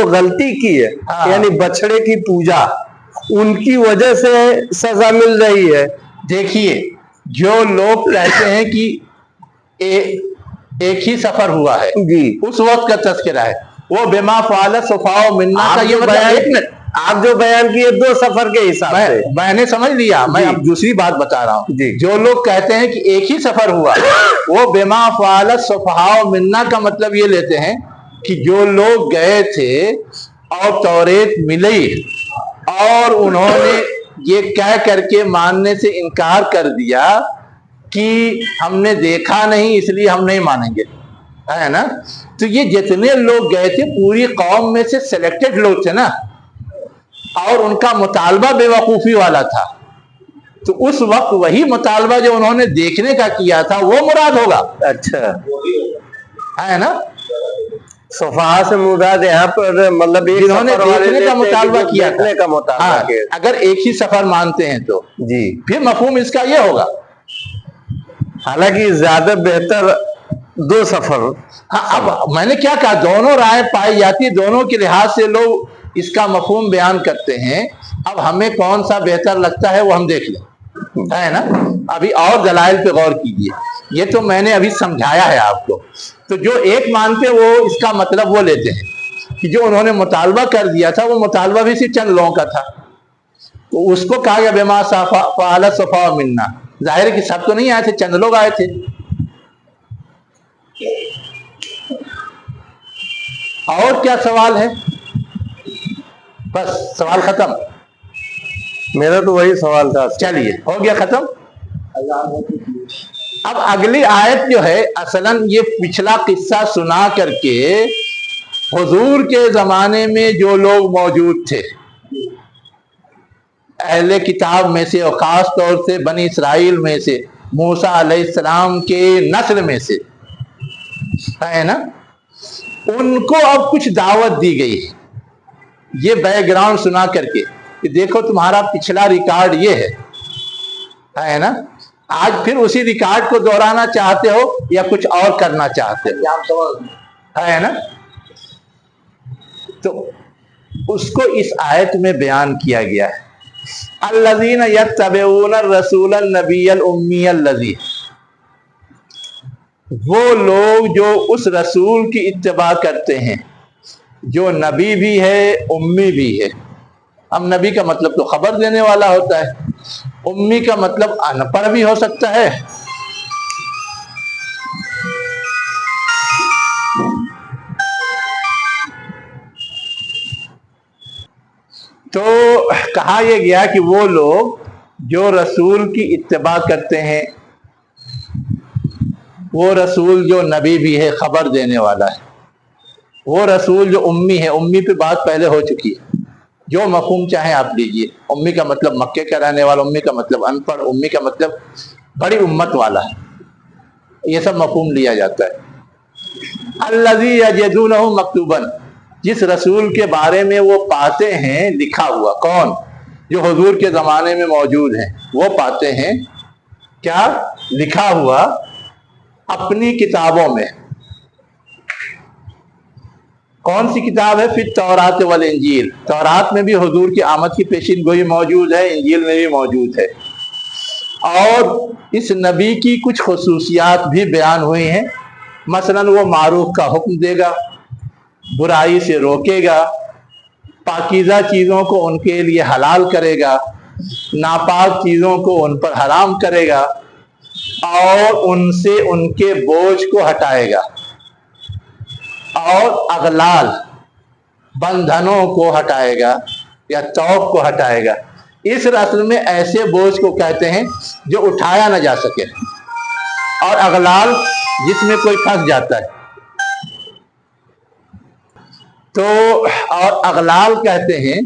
غلطی کی ہے، یعنی بچڑے کی پوجا، ان کی وجہ سے سزا مل رہی ہے.
دیکھیے جو لوگ کہتے ہیں کہ ایک ہی سفر ہوا ہے، جی اس وقت کا تذکرہ ہے، وہ بما فعل صفاء منا کا یہ مطلب
آپ جو بیان کیے 2 سفر کے حساب سے
میں نے سمجھ لیا. میں اب دوسری بات بتا رہا ہوں. جو لوگ کہتے ہیں کہ ایک ہی سفر ہوا، وہ بما فعل صفاء منا کا مطلب یہ لیتے ہیں کہ جو لوگ گئے تھے اور توریت ملی اور انہوں نے یہ کہہ کر کے ماننے سے انکار کر دیا کہ ہم نے دیکھا نہیں اس لیے ہم نہیں مانیں گے، ہے نا. تو یہ جتنے لوگ گئے تھے پوری قوم میں سے سلیکٹڈ لوگ تھے نا، اور ان کا مطالبہ بے وقوفی والا تھا. تو اس وقت وہی مطالبہ جو انہوں نے دیکھنے کا کیا تھا وہ مراد ہوگا.
اچھا
ہے نا،
صفحہ سے مراد یہاں پر مطلب
جنہوں نے دیکھنے کا مطالبہ کیا
تھا.
اگر ایک ہی سفر مانتے ہیں تو
جی
پھر مفہوم اس کا یہ ہوگا.
حالانکہ زیادہ بہتر 2 سفر.
اب میں نے کیا کہا، دونوں رائے پائی جاتی، دونوں کے لحاظ سے لوگ اس کا مفہوم بیان کرتے ہیں. اب ہمیں کون سا بہتر لگتا ہے وہ ہم دیکھ لیں، ہے نا. ابھی اور دلائل پہ غور کیجیے. یہ تو میں نے ابھی سمجھایا ہے آپ کو. تو جو ایک مانتے وہ اس کا مطلب وہ لیتے ہیں کہ جو انہوں نے مطالبہ کر دیا تھا وہ مطالبہ بھی صرف چند لوگوں کا تھا، تو اس کو کہا گیا بما فعل صفاء منا. ظاہر ہے کہ سب تو نہیں آئے تھے، چند لوگ آئے تھے. اور کیا سوال ہے؟ بس سوال ختم.
میرا تو وہی سوال تھا.
چلیے ہو گیا ختم. اب اگلی آیت جو ہے اصلاً یہ پچھلا قصہ سنا کر کے حضور کے زمانے میں جو لوگ موجود تھے اہل کتاب میں سے، اور خاص طور سے بنی اسرائیل میں سے، موسیٰ علیہ السلام کے نسل میں سے، ہے نا، ان کو اب کچھ دعوت دی گئی. یہ بیک گراؤنڈ سنا کر کے کہ دیکھو تمہارا پچھلا ریکارڈ یہ ہے نا، آج پھر اسی ریکارڈ کو دہرانا چاہتے ہو یا کچھ اور کرنا چاہتے ہو، ہے نا. تو اس کو اس آیت میں بیان کیا گیا ہے. الذین یتبعون الرسول النبی الامی الذی، وہ لوگ جو اس رسول کی اتباع کرتے ہیں جو نبی بھی ہے امی بھی ہے. اب نبی کا مطلب تو خبر دینے والا ہوتا ہے، امی کا مطلب ان پڑھ بھی ہو سکتا ہے. تو کہا یہ گیا کہ وہ لوگ جو رسول کی اتباع کرتے ہیں، وہ رسول جو نبی بھی ہے خبر دینے والا ہے، وہ رسول جو امی ہے، امی پہ بات پہلے ہو چکی ہے، جو مفہوم چاہیں آپ لیجئے. امی کا مطلب مکے کا رہنے والا، امی کا مطلب ان پڑھ، امی کا مطلب بڑی امت والا ہے، یہ سب مفہوم لیا جاتا ہے. الذی یجدونہ مکتوبا، جس رسول کے بارے میں وہ پاتے ہیں لکھا ہوا. کون؟ جو حضور کے زمانے میں موجود ہیں وہ پاتے ہیں کیا لکھا ہوا اپنی کتابوں میں. کون سی کتاب ہے؟ فی التوراۃ والانجیل. تورات میں بھی حضور کی آمد کی پیشین گوئی موجود ہے، انجیل میں بھی موجود ہے، اور اس نبی کی کچھ خصوصیات بھی بیان ہوئی ہیں. مثلا وہ معروف کا حکم دے گا، برائی سے روکے گا، پاکیزہ چیزوں کو ان کے لیے حلال کرے گا، ناپاک چیزوں کو ان پر حرام کرے گا، اور ان سے ان کے بوجھ کو ہٹائے گا، اور اغلال بندھنوں کو ہٹائے گا یا توق کو ہٹائے گا. اس رسل میں ایسے بوجھ کو کہتے ہیں جو اٹھایا نہ جا سکے، اور اغلال جس میں کوئی پھنس جاتا ہے. تو اور اغلال کہتے ہیں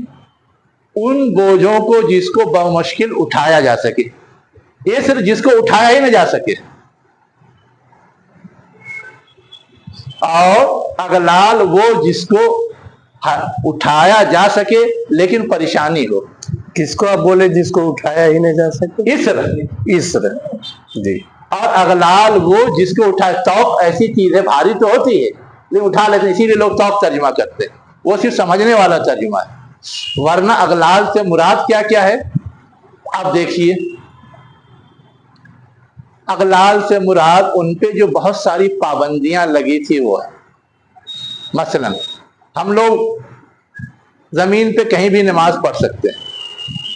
ان بوجھوں کو جس کو بمشکل اٹھایا جا سکے. یہ صرف جس کو اٹھایا ہی نہ جا سکے. اور اغلال وہ جس کو اٹھایا جا سکے لیکن پریشانی ہو.
کس کو آپ بولے جس کو اٹھایا ہی نہیں جا سکے؟
اسر.
جی.
اور اغلال وہ جس کو اٹھایا. توق ایسی چیز ہے، بھاری تو ہوتی ہے لیکن اٹھا لیتے ہیں، اسی لیے لوگ توق ترجمہ کرتے ہیں. وہ صرف سمجھنے والا ترجمہ ہے. ورنہ اغلال سے مراد کیا کیا ہے آپ دیکھیے. اغلال سے مراد ان پہ جو بہت ساری پابندیاں لگی تھی وہ ہے. مثلا ہم لوگ زمین پہ کہیں بھی نماز پڑھ سکتے ہیں،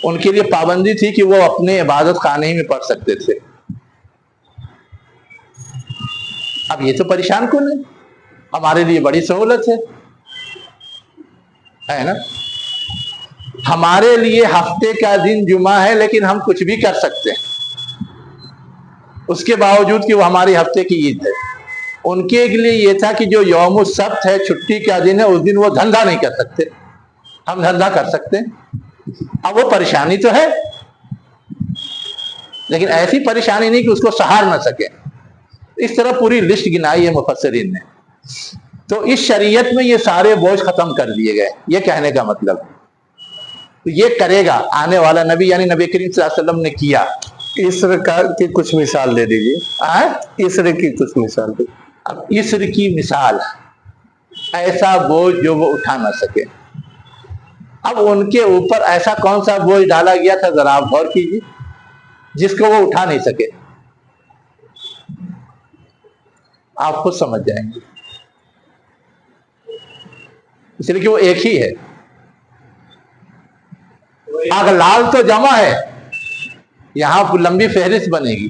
ان کے لیے پابندی تھی کہ وہ اپنے عبادت خانے ہی میں پڑھ سکتے تھے. اب یہ تو پریشان کن ہے، ہمارے لیے بڑی سہولت ہے نا. ہمارے لیے ہفتے کا دن جمعہ ہے لیکن ہم کچھ بھی کر سکتے ہیں، اس کے باوجود کہ وہ ہماری ہفتے کی عید ہے. ان کے لیے یہ تھا کہ جو یوم السبت ہے، چھٹی کا دن ہے، اس دن وہ دھندا نہیں کر سکتے، ہم دھندا کر سکتے ہیں. اب وہ پریشانی تو ہے لیکن ایسی پریشانی نہیں کہ اس کو سہار نہ سکے. اس طرح پوری لسٹ گنائی ہے مفسرین نے. تو اس شریعت میں یہ سارے بوجھ ختم کر دیے گئے. یہ کہنے کا مطلب یہ کرے گا آنے والا نبی، یعنی نبی کریم صلی اللہ علیہ وسلم نے کیا.
اسر کی کچھ مثال دے دیجیے. اسر کی کچھ مثال دے.
اب اسر کی مثال ایسا بوجھ جو وہ اٹھا نہ سکے. اب ان کے اوپر ایسا کون سا بوجھ ڈالا گیا تھا ذرا آپ غور کیجیے جس کو وہ اٹھا نہیں سکے. آپ خود سمجھ جائیں گے، اس لیے کہ وہ ایک ہی ہے. اغلال تو جمع ہے، یہاں لمبی فہرست بنے گی.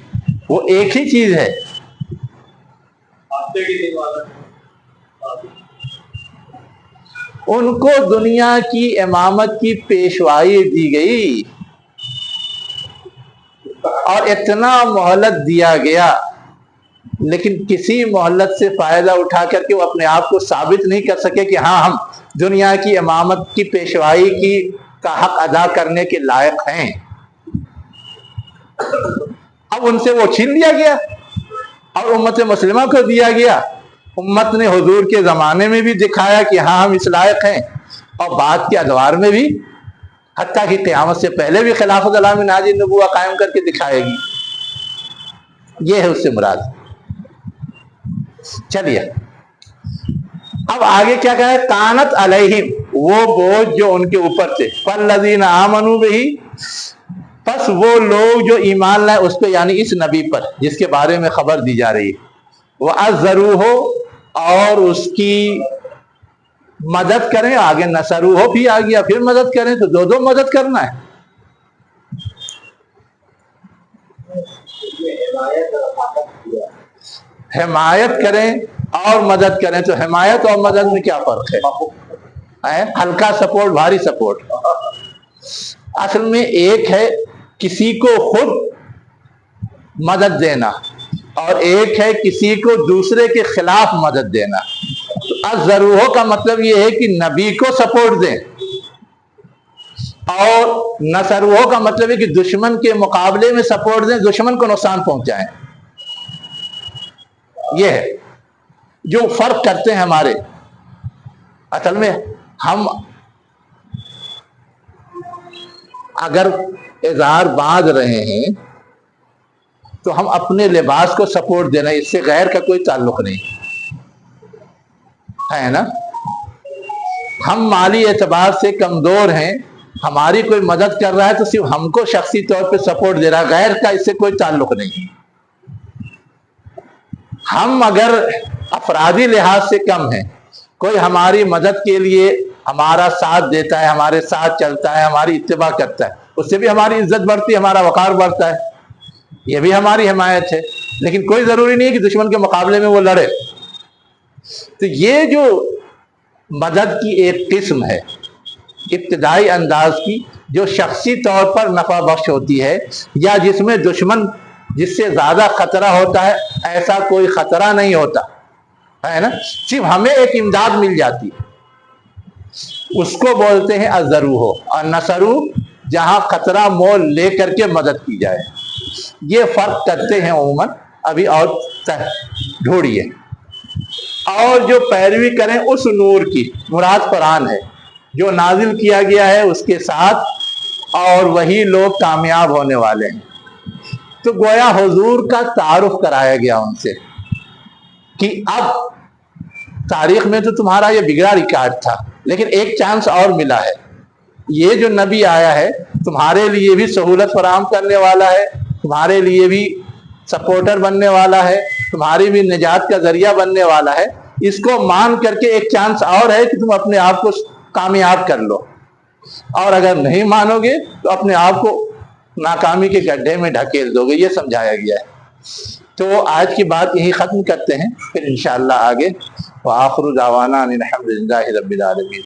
وہ ایک ہی چیز ہے. ان کو دنیا کی امامت کی پیشوائی دی گئی اور اتنا مہلت دیا گیا، لیکن کسی مہلت سے فائدہ اٹھا کر کے وہ اپنے آپ کو ثابت نہیں کر سکے کہ ہاں ہم دنیا کی امامت کی پیشوائی کی کا حق ادا کرنے کے لائق ہیں. اب ان سے وہ چھین لیا گیا اور امت مسلمہ کو دیا گیا. امت نے حضور کے زمانے میں بھی دکھایا کہ ہاں ہم اس لائق ہیں، اور بعد کے ادوار میں بھی، حتیٰ کہ قیامت سے پہلے بھی خلافت اللہ میں ناجی نبوہ قائم کر کے دکھائے گی. یہ ہے اس سے مراد. چلیے اب آگے کیا کہا ہے؟ کانت علیہم، وہ بوجھ جو ان کے اوپر تھے. فالذین آمنوا بہ، پس وہ لوگ جو ایمان لائے اس پہ، یعنی اس نبی پر جس کے بارے میں خبر دی جا رہی ہے. وَعَزَّرُوهُ، اور اس کی مدد کریں. آگے نصروہ بھی آ گیا، پھر مدد کریں، تو دو مدد کرنا ہے. حمایت کریں اور مدد کریں. تو حمایت اور مدد میں کیا فرق ہے؟ ہلکا سپورٹ، بھاری سپورٹ. اصل میں ایک ہے کسی کو خود مدد دینا، اور ایک ہے کسی کو دوسرے کے خلاف مدد دینا. الضروح کا مطلب یہ ہے کہ نبی کو سپورٹ دیں، اور نصروح کا مطلب ہے کہ دشمن کے مقابلے میں سپورٹ دیں، دشمن کو نقصان پہنچائیں. یہ ہے جو فرق کرتے ہیں ہمارے. اصل میں ہم اگر اظہار باندھ رہے ہیں تو ہم اپنے لباس کو سپورٹ دینا، اس سے غیر کا کوئی تعلق نہیں ہے نا. ہم مالی اعتبار سے کمزور ہیں، ہماری کوئی مدد کر رہا ہے تو صرف ہم کو شخصی طور پہ سپورٹ دے رہا ہے، غیر کا اس سے کوئی تعلق نہیں. ہم اگر افرادی لحاظ سے کم ہیں، کوئی ہماری مدد کے لیے ہمارا ساتھ دیتا ہے، ہمارے ساتھ چلتا ہے، ہماری اتباع کرتا ہے، اس سے بھی ہماری عزت بڑھتی ہے، ہمارا وقار بڑھتا ہے، یہ بھی ہماری حمایت ہے. لیکن کوئی ضروری نہیں کہ دشمن کے مقابلے میں وہ لڑے. تو یہ جو مدد کی ایک قسم ہے ابتدائی انداز کی، جو شخصی طور پر نفع بخش ہوتی ہے، یا جس میں دشمن جس سے زیادہ خطرہ ہوتا ہے ایسا کوئی خطرہ نہیں ہوتا ہے نا، صرف ہمیں ایک امداد مل جاتی ہے، اس کو بولتے ہیں الضروح اور نصرو، جہاں خطرہ مول لے کر کے مدد کی جائے. یہ فرق کرتے ہیں عموماً، ابھی اور ڈھونڈیے. اور جو پیروی کریں اس نور کی، مراد قرآن ہے، جو نازل کیا گیا ہے اس کے ساتھ، اور وہی لوگ کامیاب ہونے والے ہیں. تو گویا حضور کا تعارف کرایا گیا ان سے کہ اب تاریخ میں تو تمہارا یہ بگڑا ریکارڈ تھا، لیکن ایک چانس اور ملا ہے. یہ جو نبی آیا ہے تمہارے لیے بھی سہولت فراہم کرنے والا ہے، تمہارے لیے بھی سپورٹر بننے والا ہے، تمہاری بھی نجات کا ذریعہ بننے والا ہے. اس کو مان کر کے ایک چانس اور ہے کہ تم اپنے آپ کو کامیاب کر لو، اور اگر نہیں مانو گے تو اپنے آپ کو ناکامی کے گڈھے میں ڈھکیل دو گے. یہ سمجھایا گیا ہے. تو آج کی بات یہی ختم کرتے ہیں، پھر انشاءاللہ آگے. وآخر دعوانا ان الحمد للہ رب العالمین.